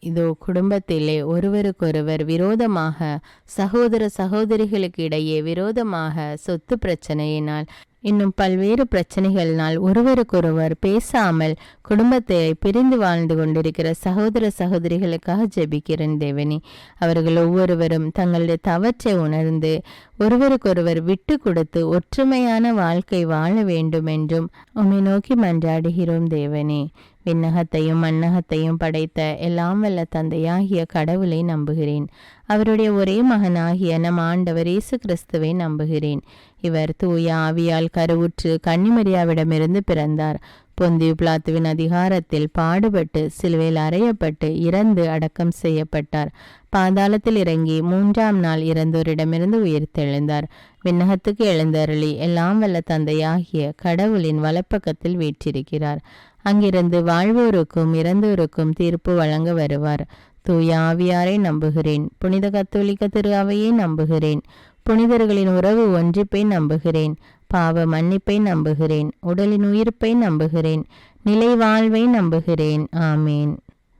இதோ குடும்பத்திலே ஒருவருக்கொருவர் விரோதமாக, சகோதர சகோதரிகளுக்கு இடையே விரோதமாக சொத்து பிரச்சனையினால் இன்னும் பல்வேறு பிரச்சனைகளினால் ஒருவருக்கொருவர் பேசாமல் குடும்பத்தை பிரிந்து வாழ்ந்து கொண்டிருக்கிற சகோதர சகோதரிகளுக்காக ஜெபிக்கிறேன் தேவனே. அவர்கள் ஒவ்வொருவரும் தங்களுடைய தவற்றை உணர்ந்து ஒருவருக்கொருவர் விட்டு கொடுத்து ஒற்றுமையான வாழ்க்கை வாழ வேண்டும் என்றும் உம்மை நோக்கி மன்றாடுகிறோம் தேவனே. விண்ணகத்தையும் மண்ணகத்தையும் படைத்த எல்லாம் வல்ல தந்தையாகிய கடவுளை நம்புகிறேன். அவருடைய ஒரே மகனாகிய நம் ஆண்டவர் இயேசு கிறிஸ்துவை நம்புகிறேன். இவர் தூய ஆவியால் கருவுற்று கன்னிமரியாவிடமிருந்து பிறந்தார். பொந்தியு பிலாத்துவின் அதிகாரத்தில் பாடுபட்டு சிலுவையில் அறையப்பட்டு இறந்து அடக்கம் செய்யப்பட்டார். பாதாளத்தில் இறங்கி 3ஆம் நாள் இறந்தோரிடமிருந்து உயிர்த்தெழுந்தார். விண்ணகத்துக்கு எழுந்தருளி எல்லாம் வல்ல தந்தையாகிய கடவுளின் வலப்பக்கத்தில் வீற்றிருக்கிறார். அங்கிருந்து வாழ்வோருக்கும் இறந்தோருக்கும் தீர்ப்பு வழங்க வருவார். தூய ஆவியாரை நம்புகிறேன். புனித கத்தோலிக்க திரு அவையை நம்புகிறேன். புனிதர்களின் உறவு ஒன்றிப்பை நம்புகிறேன். பாவ மன்னிப்பை நம்புகிறேன். உடலின் உயிர்ப்பை நம்புகிறேன். நிலை வாழ்வை நம்புகிறேன். ஆமேன்.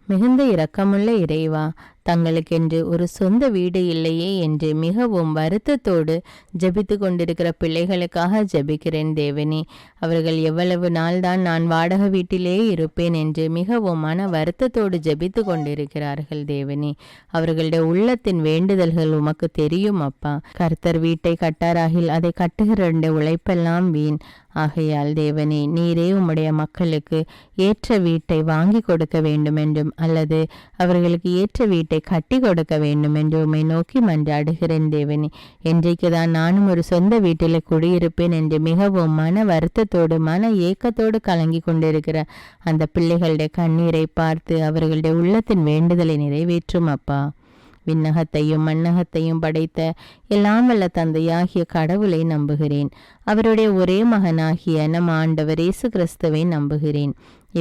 மிகுந்த இரக்கமுள்ள இறைவா, தங்களுக்கென்று ஒரு சொந்த வீடு இல்லையே என்று மிகவும் வருத்தத்தோடு ஜெபித்து கொண்டிருக்கிற பிள்ளைகளுக்காக ஜெபிக்கிறேன் தேவனே. அவர்கள் எவ்வளவு நாள்தான் நான் வாடகை வீட்டிலே இருப்பேன் என்று மிகவும் மன வருத்தத்தோடு ஜெபித்து கொண்டிருக்கிறார்கள் தேவனே. அவர்களுடைய உள்ளத்தின் வேண்டுதல்கள் உமக்கு தெரியும் அப்பா. கர்த்தர் வீட்டை கட்டாராகில் அதை கட்டுகிற உழைப்பெல்லாம் வீண். ஆகையால் தேவனே, நீரே உம்முடைய மக்களுக்கு ஏற்ற வீட்டை வாங்கி கொடுக்க வேண்டும் என்றும் அல்லது அவர்களுக்கு ஏற்ற வீட்டை கட்டி கொடுக்க வேண்டும் என்று உம்மை நோக்கி மன்றாடுகிறேன் தேவனே. என்றைக்குதான் நானும் ஒரு சொந்த வீட்டில் குடியிருப்பேன் என்று மிகவும் மன வருத்தத்தோடு மன ஏக்கத்தோடு கலங்கி கொண்டிருக்கிற அந்த பிள்ளைகளுடைய கண்ணீரை பார்த்து அவர்களுடைய உள்ளத்தின் வேண்டுதலை நிறைவேற்றும் அப்பா. விண்ணகத்தையும் மண்ணகத்தையும் படைத்த எல்லாம் வல்ல தந்தையாகிய கடவுளை நம்புகிறேன். அவருடைய ஒரே மகனாகிய நம் ஆண்டவர் இயேசு கிறிஸ்துவை நம்புகிறேன்.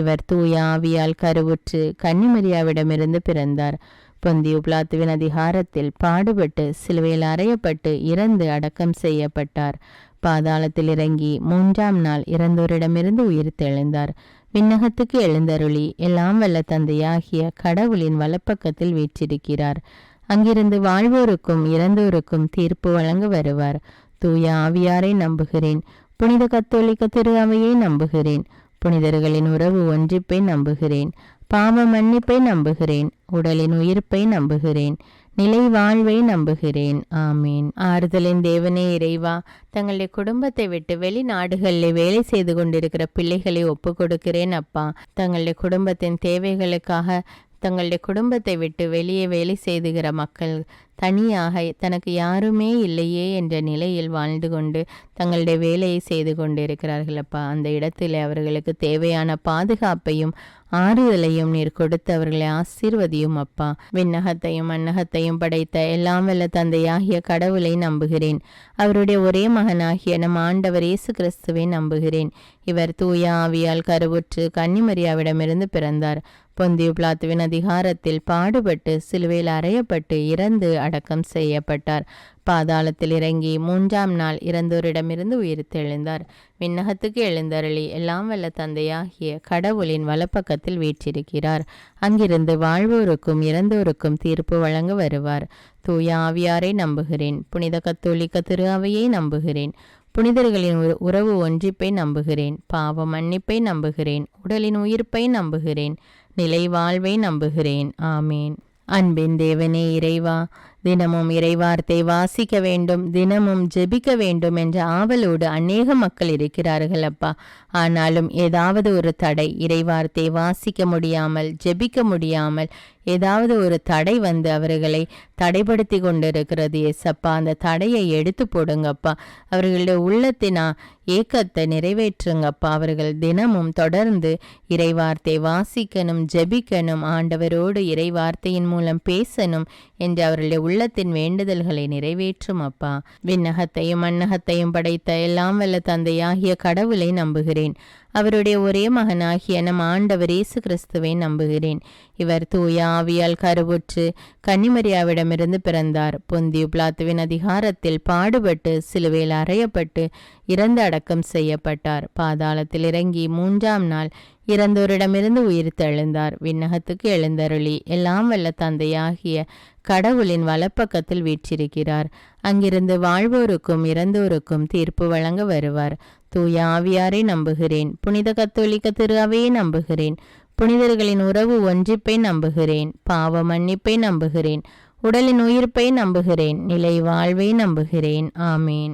இவர் தூய ஆவியால் கருவுற்று கன்னிமரியாவிடமிருந்து பிறந்தார். பொந்தியு பிலாத்துவின் அதிகாரத்தில் பாடுபட்டு சிலுவையில் அறையப்பட்டு இறந்து அடக்கம் செய்யப்பட்டார். பாதாளத்தில் இறங்கி 3ஆம் நாள் இறந்தோரிடமிருந்து உயிர்த்தெழுந்தார். விண்ணகத்துக்கு எழுந்தருளி எல்லாம் வல்ல தந்தையாகிய கடவுளின் வலப்பக்கத்தில் வீற்றிருக்கிறார். அங்கிருந்து வாழ்வோருக்கும் இறந்தோருக்கும் தீர்ப்பு வழங்க வருவார். தூய ஆவியாரை நம்புகிறேன். புனித கத்தோலிக்க திரு அவையை நம்புகிறேன். புனிதர்களின் உறவு ஒன்றிப்பை நம்புகிறேன். பாவ மன்னிப்பை நம்புகிறேன். உடலின் உயிர்ப்பை நம்புகிறேன். நிலை வாழ்வை நம்புகிறேன். ஆமீன். ஆறுதலின் தேவனே இறைவா, தங்களுடைய குடும்பத்தை விட்டு வெளிநாடுகளில் வேலை செய்து கொண்டிருக்கிற பிள்ளைகளை ஒப்பு கொடுக்கிறேன் அப்பா. தங்களுடைய குடும்பத்தின் தேவைகளுக்காக தங்களுடைய குடும்பத்தை விட்டு வெளியே வேலை செய்துகிற மக்கள் தனியாக தனக்கு யாருமே இல்லையே என்ற நிலையில் வாழ்ந்து கொண்டு தங்களுடைய வேலையை செய்து கொண்டிருக்கிறார்கள் அப்பா. அந்த இடத்தில் அவர்களுக்கு தேவையான பாதுகாப்பையும் ஆறுதலையும் நீர் கொடுத்து அவர்களை ஆசீர்வதியும் அப்பா. விண்ணகத்தையும் மண்ணகத்தையும் படைத்த எல்லாம் வல்ல தந்தையாகிய கடவுளை நம்புகிறேன். அவருடைய ஒரே மகனாகிய நம் ஆண்டவர் இயேசு கிறிஸ்துவை நம்புகிறேன். இவர் தூய ஆவியால் கருவுற்று கன்னிமரியாவிடமிருந்து பிறந்தார். பொந்தியு பிலாத்துவின் அதிகாரத்தில் பாடுபட்டு சிலுவையில் அறையப்பட்டு இறந்து அடக்கம் செய்யப்பட்டார். பாதாளத்தில் இறங்கி 3ஆம் நாள் இறந்தோரிடமிருந்து உயிர்த்தெழுந்தார். விண்ணகத்துக்கு எழுந்தருளி எல்லாம் வல்ல தந்தையாகிய கடவுளின் வலப்பக்கத்தில் வீற்றிருக்கிறார். அங்கிருந்து வாழ்வோருக்கும் இறந்தோருக்கும் தீர்ப்பு வழங்க வருவார். தூய ஆவியாரை நம்புகிறேன். புனித கத்தோலிக்க திரு அவையை நம்புகிறேன். புனிதர்களின் உறவு ஒன்றிப்பை நம்புகிறேன். பாவ மன்னிப்பை நம்புகிறேன். உடலின் உயிர்ப்பை நம்புகிறேன். நிலை வாழ்வை நம்புகிறேன். ஆமேன். அன்பின் தேவனே இறைவா, தினமும் இறைவார்த்தை வாசிக்க வேண்டும், தினமும் ஜெபிக்க வேண்டும் என்ற ஆவலோடு அநேக மக்கள் இருக்கிறார்கள் அப்பா. ஆனாலும் ஏதாவது ஒரு தடை, இறைவார்த்தை வாசிக்க முடியாமல் ஜெபிக்க முடியாமல் ஏதாவது ஒரு தடை வந்து அவர்களை தடைப்படுத்தி கொண்டிருக்கிறது ஏசப்பா. அந்த தடையை எடுத்து போடுங்கப்பா. அவர்களுடைய உள்ளத்தினா ஏக்கத்தை நிறைவேற்றுங்கப்பா. அவர்கள் தினமும் தொடர்ந்து இறைவார்த்தை வாசிக்கணும், ஜெபிக்கணும், ஆண்டவரோடு இறைவார்த்தையின் மூலம் பேசணும் என்று அவர்களுடைய உள்ளத்தின் வேண்டுதல்களை நிறைவேற்றும் அப்பா. விண்ணகத்தையும் மண்ணகத்தையும் படைத்த எல்லாம் வல்ல தந்தையாகிய கடவுளை நம்புகிறேன். அவருடைய ஒரே மகனாகிய நம் ஆண்டவர் இயேசு கிறிஸ்துவை நம்புகிறேன். இவர் தூய ஆவியால் கருவுற்று கன்னிமரியாவிடமிருந்து பிறந்தார். பொந்தியு பிலாத்துவின் அதிகாரத்தில் பாடுபட்டு சிலுவையில் அறையப்பட்டு இறந்து அடக்கம் செய்யப்பட்டார். பாதாளத்தில் இறங்கி 3ஆம் நாள் இறந்தோரிடமிருந்து உயிர்த்தெழுந்தார். விண்ணகத்துக்கு எழுந்தருளி எல்லாம் வல்ல தந்தையாகிய கடவுளின் வலப்பக்கத்தில் வீற்றிருக்கிறார். அங்கிருந்து வாழ்வோருக்கும் இறந்தோருக்கும் தீர்ப்பு வழங்க வருவார். தூய ஆவியாரை நம்புகிறேன். புனித கத்தோலிக்க திரு அவையை நம்புகிறேன். புனிதர்களின் உறவு ஒன்றிப்பை நம்புகிறேன். பாவ மன்னிப்பை நம்புகிறேன். உடலின் உயிர்ப்பை நம்புகிறேன். நிலை வாழ்வை நம்புகிறேன். ஆமேன்.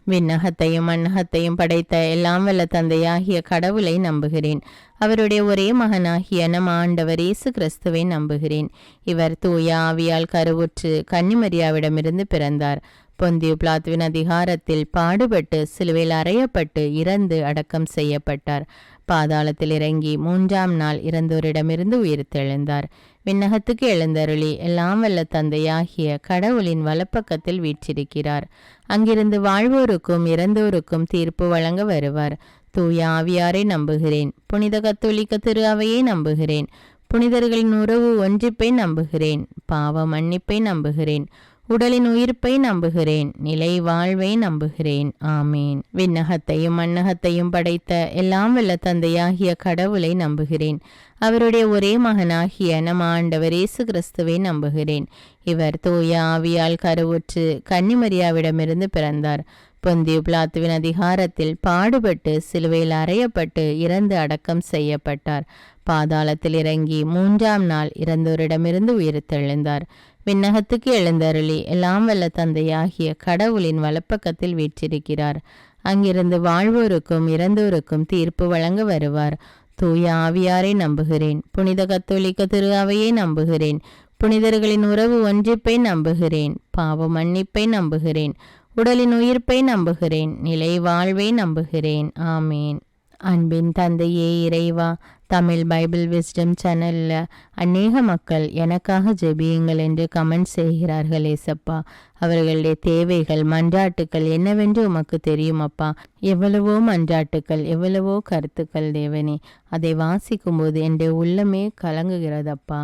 விண்ணகத்தையும் மண்ணகத்தையும் படைத்த எல்லாம் வல்ல தந்தையாகிய கடவுளை நம்புகிறேன். அவருடைய ஒரே மகனாகிய நம் ஆண்டவர் இயேசு கிறிஸ்துவை நம்புகிறேன். இவர் தூய ஆவியால் கருவுற்று கன்னிமரியாவிடமிருந்து பிறந்தார். பொந்தியு பிலாத்துவின் அதிகாரத்தில் பாடுபட்டு சிலுவையில் அறையப்பட்டு இறந்து அடக்கம் செய்யப்பட்டார். பாதாளத்தில் இறங்கி 3ஆம் நாள் இறந்தோரிடமிருந்து உயிர்த்தெழுந்தார். விண்ணகத்துக்கு எழுந்தருளி எல்லாம் வல்ல தந்தையாகிய கடவுளின் வலப்பக்கத்தில் வீற்றிருக்கிறார். அங்கிருந்து வாழ்வோருக்கும் இறந்தோருக்கும் தீர்ப்பு வழங்க வருவார். தூய ஆவியாரை நம்புகிறேன். புனித கத்தோலிக்க திரு அவையை நம்புகிறேன். புனிதர்களின் உறவு ஒன்றிப்பை நம்புகிறேன். பாவ மன்னிப்பை நம்புகிறேன். உடலின் உயிர்ப்பை நம்புகிறேன். நிலை வாழ்வை நம்புகிறேன். ஆமேன். விண்ணகத்தையும் மண்ணகத்தையும் படைத்த எல்லாம் வல்ல தந்தையாகிய கடவுளை நம்புகிறேன். அவருடைய ஒரே மகனாகிய நம் ஆண்டவர் இயேசு கிறிஸ்துவை நம்புகிறேன். இவர் தூய ஆவியால் கருவுற்று கன்னிமரியாவிடமிருந்து பிறந்தார். பொந்தியு பிலாத்துவின் அதிகாரத்தில் பாடுபட்டு சிலுவையில் அறையப்பட்டு இறந்து அடக்கம் செய்யப்பட்டார். பாதாளத்தில் இறங்கி 3ஆம் நாள் இறந்தோரிடமிருந்து உயிர்த்தெழுந்தார். விண்ணகத்துக்கு எழுந்தருளி எல்லாம் வல்ல தந்தையாகிய கடவுளின் வலப்பக்கத்தில் வீற்றிருக்கிறார். அங்கிருந்து வாழ்வோருக்கும் இறந்தோருக்கும் தீர்ப்பு வழங்க வருவார். தூய ஆவியாரை நம்புகிறேன். புனித கத்தோலிக்க திரு அவையை நம்புகிறேன். புனிதர்களின் உறவு ஒன்றிப்பை நம்புகிறேன். பாவ மன்னிப்பை நம்புகிறேன். உடலின் உயிர்ப்பை நம்புகிறேன். நிலை வாழ்வை நம்புகிறேன். ஆமேன். அன்பின் தந்தையே இறைவா, தமிழ் பைபிள் விஸ்டம் சேனலில் அநேக மக்கள் எனக்காக ஜெபியுங்கள் என்று கமெண்ட் செய்கிறார்கள் ஏசப்பா. அவர்களுடைய தேவைகள் மன்றாட்டுக்கள் என்னவென்று உமக்கு தெரியும் அப்பா. எவ்வளவோ மன்றாட்டுக்கள், எவ்வளவோ கருத்துக்கள் தேவனே. அதை வாசிக்கும்போது என்னுடைய உள்ளமே கலங்குகிறதப்பா.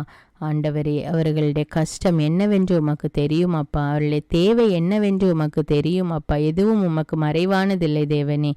ஆண்டவரே, அவர்களுடைய கஷ்டம் என்னவென்று உமக்கு தெரியும் அப்பா. அவர்களுடைய தேவை என்னவென்று உமக்கு தெரியும் அப்பா. எதுவும் உமக்கு மறைவானதில்லை தேவனே.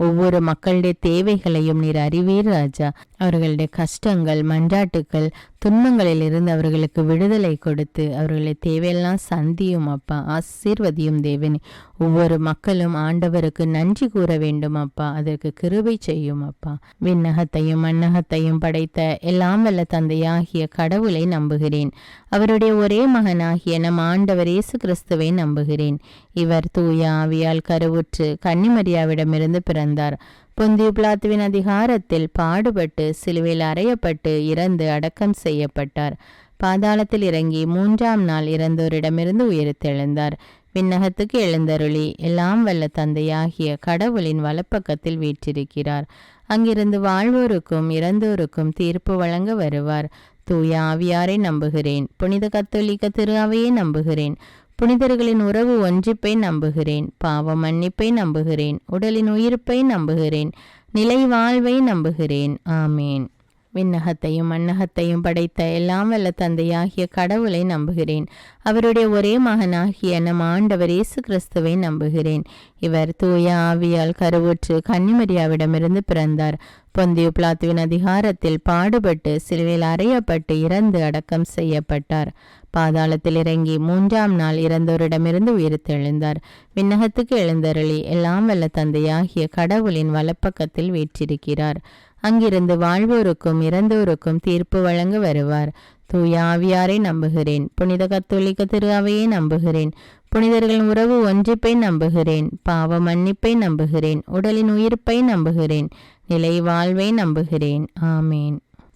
ஒவ்வொரு மக்களுடைய தேவைகளையும் நீர் அறிவீர் ராஜா. அவர்களுடைய கஷ்டங்கள் மன்றாட்டுக்கள் துன்பங்களிலிருந்து அவர்களுக்கு விடுதலை கொடுத்து அவர்களுடைய தேவையெல்லாம் சந்தியும் அப்பா. ஆசீர்வதியும் தேவனே. ஒவ்வொரு மக்களும் ஆண்டவருக்கு நன்றி கூற வேண்டும் அப்பா. அதற்கு கிருபை செய்யும் அப்பா. விண்ணகத்தையும் மண்ணகத்தையும் படைத்த எல்லாம் வல்ல தந்தையாகிய கடவுளை நம்புகிறேன். அவருடைய ஒரே மகனாகிய நம் ஆண்டவர் இயேசு கிறிஸ்துவை நம்புகிறேன். இவர் தூய ஆவியால் கருவுற்று கன்னிமரியாவிடமிருந்து பிறந்தார். பொந்தியு பிலாத்துவின் அதிகாரத்தில் பாடுபட்டு சிலுவையில் அறையப்பட்டு இறந்து அடக்கம் செய்யப்பட்டார். பாதாளத்தில் இறங்கி 3ஆம் நாள் இறந்தோரிடமிருந்து உயிர்த்தெழுந்தார். விண்ணகத்துக்கு எழுந்தருளி எல்லாம் வல்ல தந்தையாகிய கடவுளின் வலப்பக்கத்தில் வீற்றிருக்கிறார். அங்கிருந்து வாழ்வோருக்கும் இறந்தோருக்கும் தீர்ப்பு வழங்க வருவார். தூய ஆவியாரை நம்புகிறேன். புனித கத்தோலிக்க திரு அவையை நம்புகிறேன். புனிதர்களின் உறவு ஒன்றிப்பை நம்புகிறேன். பாவ மன்னிப்பை நம்புகிறேன். உடலின் உயிர்ப்பை நம்புகிறேன். நிலை வாழ்வை நம்புகிறேன். ஆமேன். விண்ணகத்தையும் மண்ணகத்தையும் படைத்த எல்லாம் வல்ல தந்தையாகிய கடவுளை நம்புகிறேன். அவருடைய ஒரே மகனாகிய நம் ஆண்டவர் இயேசு கிறிஸ்துவை நம்புகிறேன். இவர் தூய ஆவியால் கருவுற்று கன்னிமரியாவிடமிருந்து பிறந்தார். பொந்தியு பிலாத்துவின் அதிகாரத்தில் பாடுபட்டு சிலுவையில் அறையப்பட்டு இறந்து அடக்கம் செய்யப்பட்டார். பாதாளத்தில் இறங்கி 3ஆம் நாள் இறந்தோரிடமிருந்து உயிர்த்தெழுந்தார். விண்ணகத்துக்கு எழுந்தருளி எல்லாம் வல்ல தந்தையாகிய கடவுளின் வலப்பக்கத்தில் வீற்றிருக்கிறார். அங்கிருந்து வாழ்வோருக்கும் இறந்தோருக்கும் தீர்ப்பு வழங்க வருவார். தூய ஆவியாரை நம்புகிறேன். புனித கத்தோலிக்க திரு அவையை நம்புகிறேன். புனிதர்களின் உறவு ஒன்றிப்பை நம்புகிறேன். பாவ மன்னிப்பை நம்புகிறேன். உடலின் உயிர்ப்பை நம்புகிறேன். நிலை வாழ்வை நம்புகிறேன். ஆமேன்.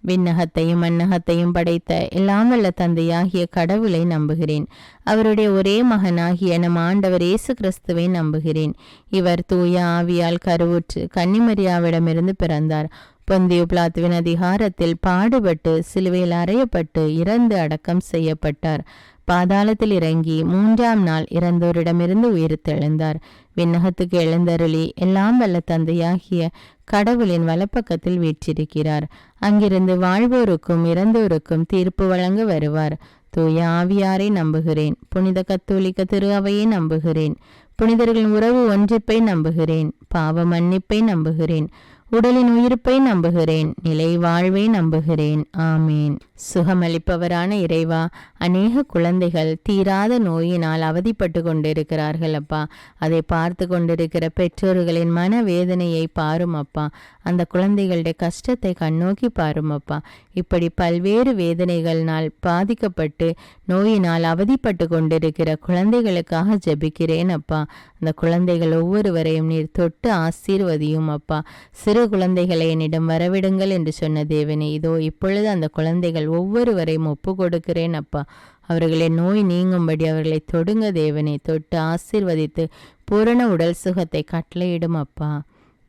விண்ணகத்தையும் மண்ணகத்தையும் படைத்த எல்லாம் வல்ல தந்தையாகிய கடவுளை நம்புகிறேன். அவருடைய ஒரே மகனாகிய நம் ஆண்டவர் இயேசு கிறிஸ்துவை நம்புகிறேன். இவர் தூய ஆவியால் கருவுற்று கன்னிமரியாவிடமிருந்து பிறந்தார். பொந்தியு பிலாத்துவின் அதிகாரத்தில் பாடுபட்டு சிலுவையில் அறையப்பட்டு இறந்து அடக்கம் செய்யப்பட்டார். பாதாளத்தில் இறங்கி 3ஆம் நாள் இறந்தோரிடமிருந்து உயிர்த்தெழுந்தார். விண்ணகத்துக்கு எழுந்தருளி எல்லாம் வல்ல தந்தையாகிய கடவுளின் வலப்பக்கத்தில் வீற்றிருக்கிறார். அங்கிருந்து வாழ்வோருக்கும் இறந்தோருக்கும் தீர்ப்பு வழங்க வருவார். தூய ஆவியாரை நம்புகிறேன். புனித கத்தோலிக்க திரு அவையை நம்புகிறேன். புனிதர்களின் உறவு ஒன்றிப்பை நம்புகிறேன். பாவ மன்னிப்பை நம்புகிறேன். உடலின் உயிர்ப்பை நம்புகிறேன். நிலை வாழ்வை நம்புகிறேன். ஆமேன். சுகமளிப்பவரான இறைவா, அநேக குழந்தைகள் தீராத நோயினால் அவதிப்பட்டு கொண்டிருக்கிறார்கள் அப்பா. அதை பார்த்து கொண்டிருக்கிற பெற்றோர்களின் மனவேதனையை பாரும் அப்பா. அந்த குழந்தைகளுடைய கஷ்டத்தை கண்ணோக்கி பாரும் அப்பா. இப்படி பல்வேறு வேதனைகளினால் பாதிக்கப்பட்டு நோயினால் அவதிப்பட்டு கொண்டிருக்கிற குழந்தைகளுக்காக ஜெபிக்கிறேன் அப்பா. அந்த குழந்தைகள் ஒவ்வொருவரையும் நீர் தொட்டு ஆசீர்வதியும் அப்பா. சிறு குழந்தைகளை என்னிடம் வரவிடுங்கள் என்று சொன்ன தேவனே, இதோ இப்பொழுது அந்த குழந்தைகள் ஒவ்வொருவரையும் ஒப்பு கொடுக்கிறேன் அப்பா. அவர்களின் நோய் நீங்கும்படி அவர்களை தொடுங்க தேவனே. தொட்டு ஆசீர்வதித்து பூரண உடல் சுகத்தை கட்டளையிடும் அப்பா.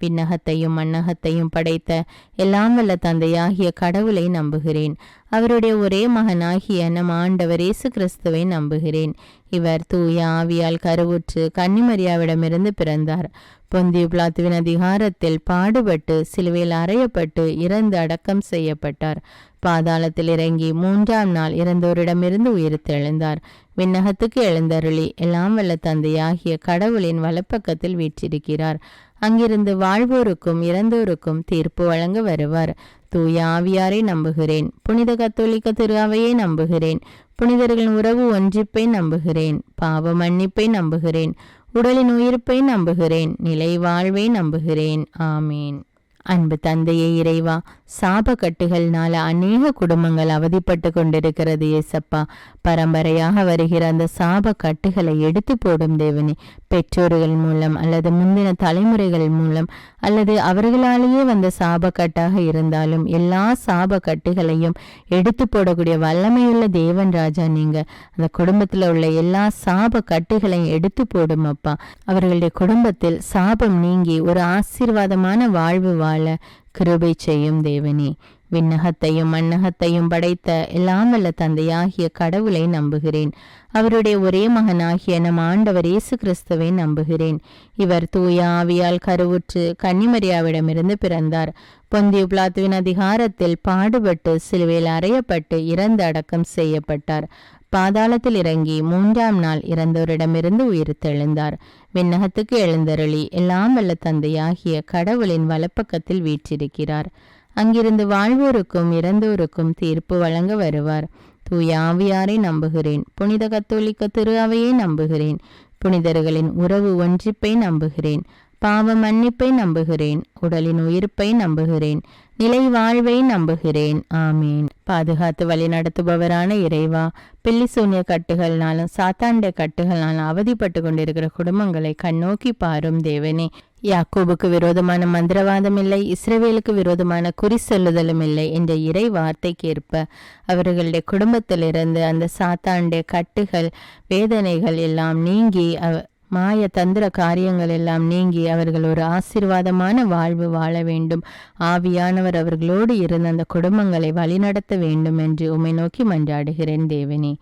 விண்ணகத்தையும் மண்ணகத்தையும் படைத்த எல்லாம் வல்ல தந்தையாகிய கடவுளை நம்புகிறேன். அவருடைய ஒரே மகனாகிய நம் ஆண்டவர் இயேசு கிறிஸ்துவை நம்புகிறேன். இவர் தூய ஆவியால் கருவுற்று கன்னிமரியாவிடமிருந்து பிறந்தார். பொந்தியு பிலாத்துவின் அதிகாரத்தில் பாடுபட்டு சிலுவையில் அறையப்பட்டு இறந்து அடக்கம் செய்யப்பட்டார். பாதாளத்தில் இறங்கி 3ஆம் நாள் இறந்தோரிடமிருந்து உயிர்த்தெழுந்தார். விண்ணகத்துக்கு எழுந்தருளி எல்லாம் வல்ல தந்தையாகிய கடவுளின் வலப்பக்கத்தில் வீற்றிருக்கிறார். அங்கிருந்து வாழ்வோருக்கும் இறந்தோருக்கும் தீர்ப்பு வழங்க வருவார். தூய ஆவியாரை நம்புகிறேன். புனித கத்தோலிக்க திரு அவையை நம்புகிறேன். புனிதர்களின் உறவு ஒன்றிப்பை நம்புகிறேன். பாவ மன்னிப்பை நம்புகிறேன். உடலின் உயிர்ப்பை நம்புகிறேன். நிலை வாழ்வை நம்புகிறேன். ஆமீன். அன்பு தந்தையே இறைவா, சாப கட்டுகள்னால அநேக குடும்பங்கள் அவதிப்பட்டு கொண்டிருக்கிறது ஏசப்பா. பரம்பரையாக வருகிற அந்த சாப கட்டுகளை எடுத்து போடும் தேவனே. பெற்றோர்கள் மூலம் அல்லது முந்தின தலைமுறைகள் மூலம் அல்லது அவர்களாலேயே வந்த சாபக்கட்டாக இருந்தாலும் எல்லா சாப கட்டுகளையும் எடுத்து போடக்கூடிய வல்லமையுள்ள தேவன் ராஜா நீங்க. அந்த குடும்பத்தில் உள்ள எல்லா சாப கட்டுகளையும் எடுத்து போடும் அப்பா. அவர்களுடைய குடும்பத்தில் சாபம் நீங்கி ஒரு ஆசீர்வாதமான வாழ்வு வாழ கிருபை செய்யும் தேவனே. விண்ணகத்தையும் மண்ணகத்தையும் படைத்த எல்லாம் வல்ல தந்தையாகிய கடவுளை நம்புகிறேன். அவருடைய ஒரே மகனாகிய நம் ஆண்டவர் இயேசு கிறிஸ்துவை நம்புகிறேன். இவர் தூய ஆவியால் கருவுற்று கன்னிமரியாவிடமிருந்து பிறந்தார். பொந்தியு பிலாத்துவின் அதிகாரத்தில் பாடுபட்டு சிலுவையில் அறையப்பட்டு இறந்து அடக்கம் செய்யப்பட்டார். பாதாளத்தில் இறங்கி 3ஆம் நாள் இறந்தோரிடமிருந்து உயிர்த்தெழுந்தார். விண்ணகத்துக்கு எழுந்தருளி எல்லாம் வல்ல தந்தையாகிய கடவுளின் வலப்பக்கத்தில் வீற்றிருக்கிறார். அங்கிருந்து வாழ்வோருக்கும் இறந்தோருக்கும் தீர்ப்பு வழங்க வருவார். தூய ஆவியாரை நம்புகிறேன். புனித கத்தோலிக்க திரு அவையை நம்புகிறேன். புனிதர்களின் உறவு ஒன்றிப்பை நம்புகிறேன். பாவ மன்னிப்பை நம்புகிறேன். உடலின் உயிர்ப்பை நம்புகிறேன். நிலை வாழ்வை நம்புகிறேன். ஆமீன். பாதுகாத்து வழி நடத்துபவரான இறைவா, பில்லி சூன்ய கட்டுகள்னாலும் சாத்தாண்ட கட்டுகள்னாலும் அவதிப்பட்டு கொண்டிருக்கிற குடும்பங்களை கண்ணோக்கி பாரும் தேவனே. யாக்கோபுக்கு விரோதமான மந்திரவாதம் இல்லை, இஸ்ரவேலுக்கு விரோதமான குறி சொல்லுதலும் இல்லை என்ற இறை வார்த்தைக்கேற்ப அவர்களுடைய குடும்பத்திலிருந்து அந்த சாத்தாண்ட கட்டுகள் வேதனைகள் எல்லாம் நீங்கி மாய தந்திர காரியங்கள் எல்லாம் நீங்கி அவர்கள் ஒரு ஆசீர்வாதமான வாழ்வு வாழ வேண்டும். ஆவியானவர் அவர்களோடு இருந்து அந்த குடும்பங்களை வழிநடத்த வேண்டும் என்று உம்மை நோக்கி மன்றாடுகிறேன் தேவனே.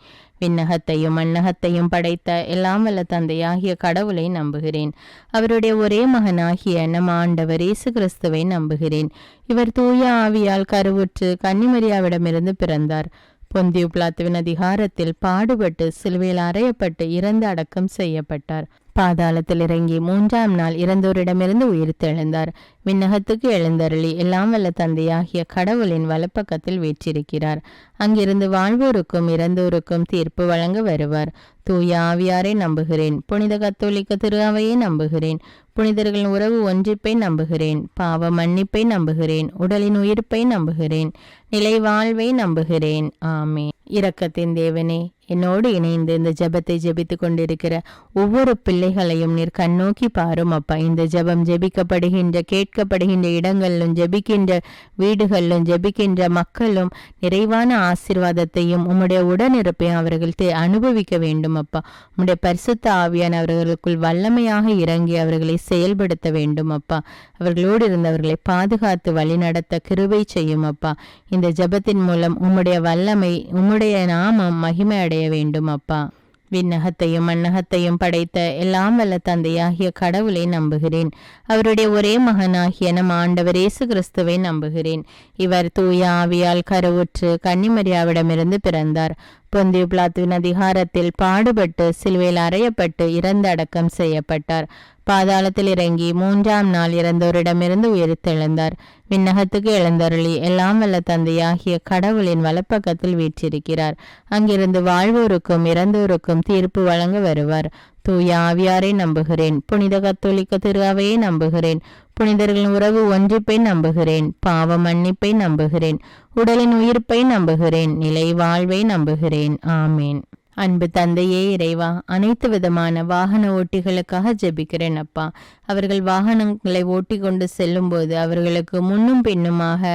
விண்ணகத்தையும் மண்ணகத்தையும் படைத்த எல்லாம் வல்ல தந்தையாகிய கடவுளை நம்புகிறேன். அவருடைய ஒரே மகனாகிய நம் ஆண்டவர் இயேசு கிறிஸ்துவை நம்புகிறேன். இவர் தூய ஆவியால் கருவுற்று கன்னிமரியாவிடமிருந்து பிறந்தார். பொந்தியு பிலாத்துவின் அதிகாரத்தில் பாடுபட்டு சிலுவையில் அறையப்பட்டு இறந்து அடக்கம் செய்யப்பட்டார். பாதாளத்தில் இறங்கி 3ஆம் நாள் இறந்தோரிடமிருந்து உயிர்த்தெழுந்தார். விண்ணகத்துக்கு எழுந்தருளி எல்லாம் வல்ல தந்தையாகிய கடவுளின் வலப்பக்கத்தில் வீற்றிருக்கிறார். அங்கிருந்து வாழ்வோருக்கும் இறந்தோருக்கும் தீர்ப்பு வழங்க வருவார். தூய ஆவியாரை நம்புகிறேன். புனித கத்தோலிக்க திரு அவையை நம்புகிறேன். புனிதர்களின் உறவு ஒன்றிப்பை நம்புகிறேன். பாவ மன்னிப்பை நம்புகிறேன். உடலின் உயிர்ப்பை நம்புகிறேன். நிலை வாழ்வை நம்புகிறேன். ஆமீன். இரக்கத்தின் தேவனே, என்னோடு இணைந்து இந்த ஜெபத்தை ஜெபித்து கொண்டிருக்கிற ஒவ்வொரு பிள்ளைகளையும் நீர் கண்ணோக்கி பாரும் அப்பா. இந்த ஜெபம் ஜெபிக்கப்படுகின்ற கேட்கப்படுகின்ற இடங்களிலும் ஜெபிக்கின்ற வீடுகளிலும் ஜெபிக்கின்ற மக்களும் நிறைவான ஆசீர்வாதத்தையும் உம்முடைய உடனிருப்பையும் அவர்கள் அனுபவிக்க வேண்டும் அப்பா. உம்முடைய பரிசுத்த ஆவியான அவர்களுக்குள் வல்லமையாக இறங்கி அவர்களை செயல்படுத்த வேண்டும் அப்பா. அவர்களோடு இருந்தவர்களை பாதுகாத்து வழிநடத்த கிருபை செய்யும் அப்பா. இந்த ஜெபத்தின் மூலம் உம்முடைய வல்லமை உம்முடைய நாமம் மகிமை அடைய வேண்டும் அப்பா. விண்ணகத்தையும் மண்ணகத்தையும் படைத்த எல்லாம் வல்ல தந்தையாகிய கடவுளை நம்புகிறேன். அவருடைய ஒரே மகனாகிய நம் ஆண்டவர் இயேசு கிறிஸ்துவை நம்புகிறேன். இவர் தூய ஆவியால் கருவுற்று கன்னிமரியாவிடமிருந்து பிறந்தார். பொந்தியு பிலாத்துவின் அதிகாரத்தில் பாடுபட்டு சிலுவையில் அறையப்பட்டு இறந்து அடக்கம் செய்யப்பட்டார். பாதாளத்தில் இறங்கி 3ஆம் நாள் இறந்தோரிடமிருந்து உயிர்த்தெழுந்தார். விண்ணகத்துக்கு எழுந்தருளி எல்லாம் வல்ல தந்தையாகிய கடவுளின் வலப்பக்கத்தில் வீற்றிருக்கிறார். அங்கிருந்து வாழ்வோருக்கும் இறந்தோருக்கும் தீர்ப்பு வழங்க வருவார். தூய ஆவியாரை நம்புகிறேன். புனித கத்தோலிக்க திரு அவையை நம்புகிறேன். புனிதர்களின் உறவு ஒன்றிப்பை நம்புகிறேன். பாவ மன்னிப்பை நம்புகிறேன். உடலின் உயிர்ப்பை நம்புகிறேன். நிலை வாழ்வை நம்புகிறேன். ஆமேன். அன்பு தந்தையே இறைவா, அனைத்து விதமான வாகன ஓட்டிகளுக்காக ஜெபிக்கிறேன் அப்பா. அவர்கள் வாகனங்களை ஓட்டி கொண்டு செல்லும் போது அவர்களுக்கு முன்னும் பின்னுமாக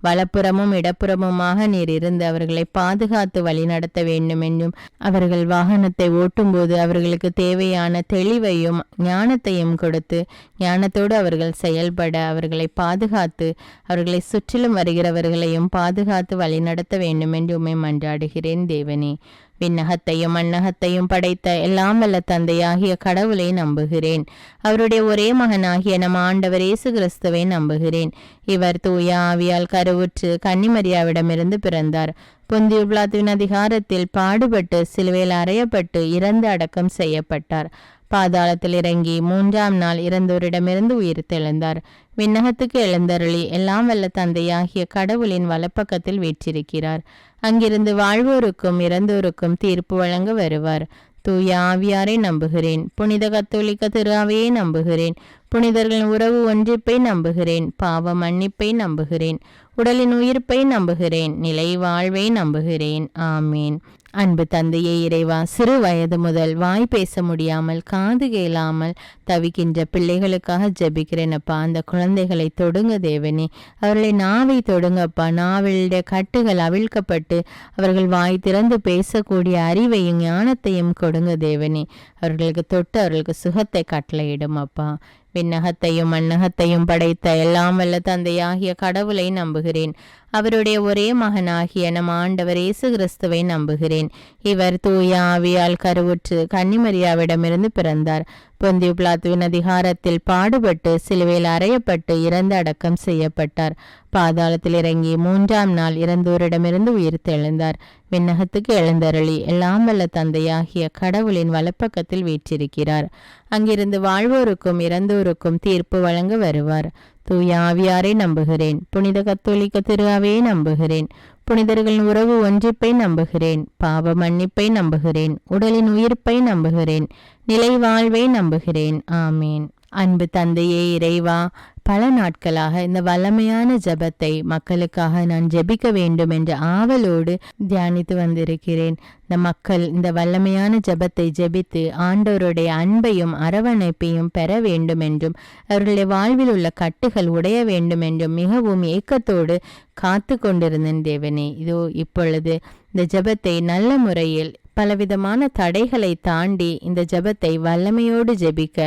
வலப்புறமும் இடப்புறமுமாக நீர் இருந்து அவர்களை பாதுகாத்து வழிநடத்த வேண்டும் என்றும், அவர்கள் வாகனத்தை ஓட்டும் போது அவர்களுக்கு தேவையான தெளிவையும் ஞானத்தையும் கொடுத்து ஞானத்தோடு அவர்கள் செயல்பட அவர்களை பாதுகாத்து அவர்களை சுற்றிலும் வருகிறவர்களையும் பாதுகாத்து வழிநடத்த வேண்டும் என்று உம்மை மன்றாடுகிறேன் தேவனே. விண்ணகத்தையும் மண்ணகத்தையும் படைத்த எல்லாம் வல்ல தந்தையாகிய கடவுளை நம்புகிறேன். அவருடைய ஒரே மகனாகிய நம் ஆண்டவர் இயேசு கிறிஸ்துவை நம்புகிறேன். இவர் தூய ஆவியால் கருவுற்று கன்னிமரியாவிடமிருந்து பிறந்தார். பொந்தியு பிலாத்துவின் அதிகாரத்தில் பாடுபட்டு சிலுவையில் அறையப்பட்டு இறந்து அடக்கம் செய்யப்பட்டார். பாதாளத்தில் இறங்கி 3ஆம் நாள் இறந்தோரிடமிருந்து உயிர்த்தெழுந்தார். விண்ணகத்துக்கு எழுந்தருளி எல்லாம் வல்ல தந்தையாகிய கடவுளின் வலப்பக்கத்தில் வீற்றிருக்கிறார். அங்கிருந்து வாழ்வோருக்கும் இறந்தோருக்கும் தீர்ப்பு வழங்க வருவார். தூய ஆவியாரை நம்புகிறேன். புனித கத்தோலிக்க திரு அவையை நம்புகிறேன். புனிதர்களின் உறவு ஒன்றிப்பை நம்புகிறேன். பாவ மன்னிப்பை நம்புகிறேன். உடலின் உயிர்ப்பை நம்புகிறேன். நிலை வாழ்வை நம்புகிறேன். ஆமேன். அன்பு தந்தையே இறைவா, சிறு வயது முதல் வாய் பேச முடியாமல் காது கேளாமல் தவிக்கின்ற பிள்ளைகளுக்காக ஜெபிக்கிறேனப்பா. அந்த குழந்தைகளை தொடுங்க தேவனே. அவர்களை நாவை தொடுங்கப்பா. நாவிலுடைய கட்டுகள் அவிழ்க்கப்பட்டு அவர்கள் வாய் திறந்து பேசக்கூடிய அறிவையும் ஞானத்தையும் கொடுங்க தேவனே. அவர்களுக்கு தொட்டு அவர்களுக்கு சுகத்தை கட்டளையிடும் அப்பா. விண்ணகத்தையும் மண்ணகத்தையும் படைத்த எல்லாம் வல்ல தந்தையாகிய கடவுளை நம்புகிறேன். அவருடைய ஒரே மகனாகிய நம் ஆண்டவர் இயேசு கிறிஸ்துவை நம்புகிறேன். இவர் தூய ஆவியால் கருவுற்று கன்னிமரியாவிடமிருந்து பிறந்தார். பொந்தியு பிலாத்துவின் அதிகாரத்தில் பாடுபட்டு சிலுவையில் அறையப்பட்டு இறந்து அடக்கம் செய்யப்பட்டார். பாதாளத்தில் இறங்கி 3ஆம் நாள் இறந்தோரிடமிருந்து உயிர்த்தெழுந்தார். விண்ணகத்துக்கு எழுந்தருளி எல்லாம் வல்ல தந்தையாகிய கடவுளின் வலப்பக்கத்தில் வீற்றிருக்கிறார். அங்கிருந்து வாழ்வோருக்கும் இறந்தோருக்கும் தீர்ப்பு வழங்க வருவார். தூய ஆவியாரை நம்புகிறேன். புனித கத்தோலிக்க திரு அவையை நம்புகிறேன். புனிதர்களின் உறவு ஒன்றிப்பை நம்புகிறேன். பாவ மன்னிப்பை நம்புகிறேன். உடலின் உயிர்ப்பை நம்புகிறேன். நிலை வாழ்வை நம்புகிறேன். ஆமேன். அன்பு தந்தையே இறைவா, பல நாட்களாக இந்த வல்லமையான ஜெபத்தை மக்களுக்காக நான் ஜெபிக்க வேண்டும் என்ற ஆவலோடு தியானித்து வந்திருக்கிறேன். இந்த மக்கள் இந்த வல்லமையான ஜெபத்தை ஜெபித்து ஆண்டவருடைய அன்பையும் அரவணைப்பையும் பெற வேண்டும் என்றும் அவர்களுடைய வாழ்வில் உள்ள கட்டுகள் உடைய வேண்டும் என்றும் மிகவும் ஏக்கத்தோடு காத்து கொண்டிருந்தேன் தேவனே. இதோ இப்பொழுது இந்த ஜெபத்தை நல்ல முறையில் பலவிதமான தடைகளை தாண்டி இந்த ஜெபத்தை வல்லமையோடு ஜெபிக்க,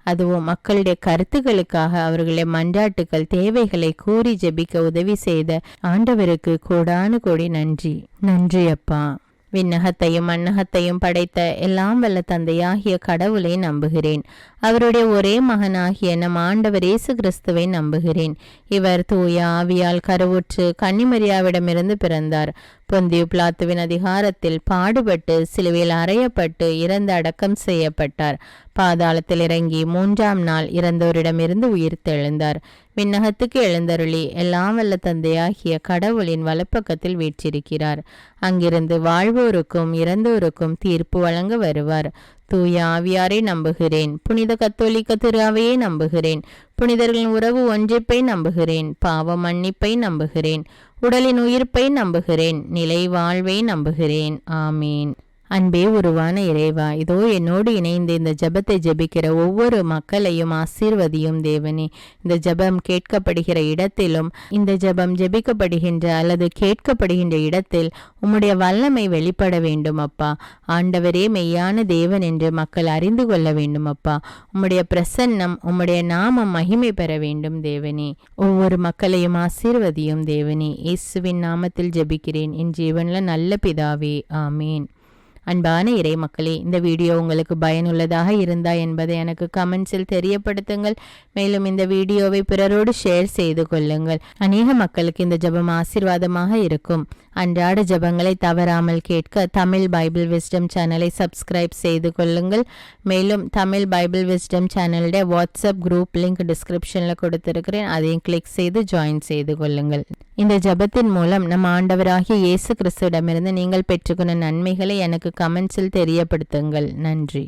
அதுவும் மக்களுடைய கருத்துக்களுக்காக அவர்களுடைய மன்றாட்டுக்கள் தேவைகளை கூறி ஜெபிக்க உதவி செய்த ஆண்டவருக்கு கோடானு கோடி நன்றி. நன்றி அப்பா. விண்ணகத்தையும் மண்ணகத்தையும் படைத்த எல்லாம் வல்ல தந்தையாகிய கடவுளை நம்புகிறேன். அவருடைய ஒரே மகனாகிய நம் ஆண்டவர் இயேசு கிறிஸ்துவை நம்புகிறேன். இவர் தூய ஆவியால் கருவுற்று கன்னிமரியாவிடமிருந்து பிறந்தார். பொந்தியு பிலாத்துவின் அதிகாரத்தில் பாடுபட்டு சிலுவையில் அறையப்பட்டு இறந்து அடக்கம் செய்யப்பட்டார். பாதாளத்தில் இறங்கி 3ஆம் நாள் இறந்தோரிடமிருந்து உயிர்த்தெழுந்தார். விண்ணகத்துக்கு எழுந்தருளி எல்லாம் வல்ல தந்தையாகிய கடவுளின் வலப்பக்கத்தில் வீற்றிருக்கிறார். அங்கிருந்து வாழ்வோருக்கும் இறந்தோருக்கும் தீர்ப்பு வழங்க வருவார். தூய ஆவியாரை நம்புகிறேன். புனித கத்தோலிக்க திரு அவையை நம்புகிறேன். புனிதர்களின் உறவு ஒன்றிப்பை நம்புகிறேன். பாவ மன்னிப்பை நம்புகிறேன். உடலின் உயிர்ப்பை நம்புகிறேன். நிலை வாழ்வை நம்புகிறேன். ஆமீன். அன்பே உருவான இறைவா, இதோ என்னோடு இணைந்து இந்த ஜெபத்தை ஜெபிக்கிற ஒவ்வொரு மக்களையும் ஆசீர்வதியும் தேவனே. இந்த ஜெபம் கேட்கப்படுகிற இடத்திலும் இந்த ஜெபம் ஜெபிக்கப்படுகின்ற அல்லது கேட்கப்படுகின்ற இடத்தில் உம்முடைய வல்லமை வெளிப்பட வேண்டும் அப்பா. ஆண்டவரே மெய்யான தேவன் என்று மக்கள் அறிந்து கொள்ள வேண்டும் அப்பா. உம்முடைய பிரசன்னம், உம்முடைய நாமம் மகிமை பெற வேண்டும் தேவனே. ஒவ்வொரு மக்களையும் ஆசீர்வதியும் தேவனே. இயேசுவின் நாமத்தில் ஜெபிக்கிறேன் என் ஜீவன்ல நல்ல பிதாவே. ஆமீன். அன்பான இறை மக்களே, இந்த வீடியோ உங்களுக்கு பயனுள்ளதாக இருந்தா என்பதை எனக்கு கமெண்ட்ஸில் தெரியப்படுத்துங்கள். மேலும் இந்த வீடியோவை பிறரோடு ஷேர் செய்து கொள்ளுங்கள். அநேக மக்களுக்கு இந்த ஜெபம் ஆசீர்வாதமாக இருக்கும். அன்றாட ஜெபங்களை தவறாமல் கேட்க தமிழ் பைபிள் விஸ்டம் சேனலை சப்ஸ்கிரைப் செய்து கொள்ளுங்கள். மேலும் தமிழ் பைபிள் விஸ்டம் சேனலுடைய வாட்ஸ்அப் குரூப் லிங்க் டிஸ்கிரிப்ஷனில் கொடுத்திருக்கிறேன். அதையும் கிளிக் செய்து ஜாயின் செய்து கொள்ளுங்கள். இந்த ஜெபத்தின் மூலம் நம் ஆண்டவராகிய இயேசு கிறிஸ்துவிடமிருந்து நீங்கள் பெற்றுக்கொண்ட நன்மைகளை எனக்கு கமெண்ட்ஸில் தெரியப்படுத்துங்கள். நன்றி.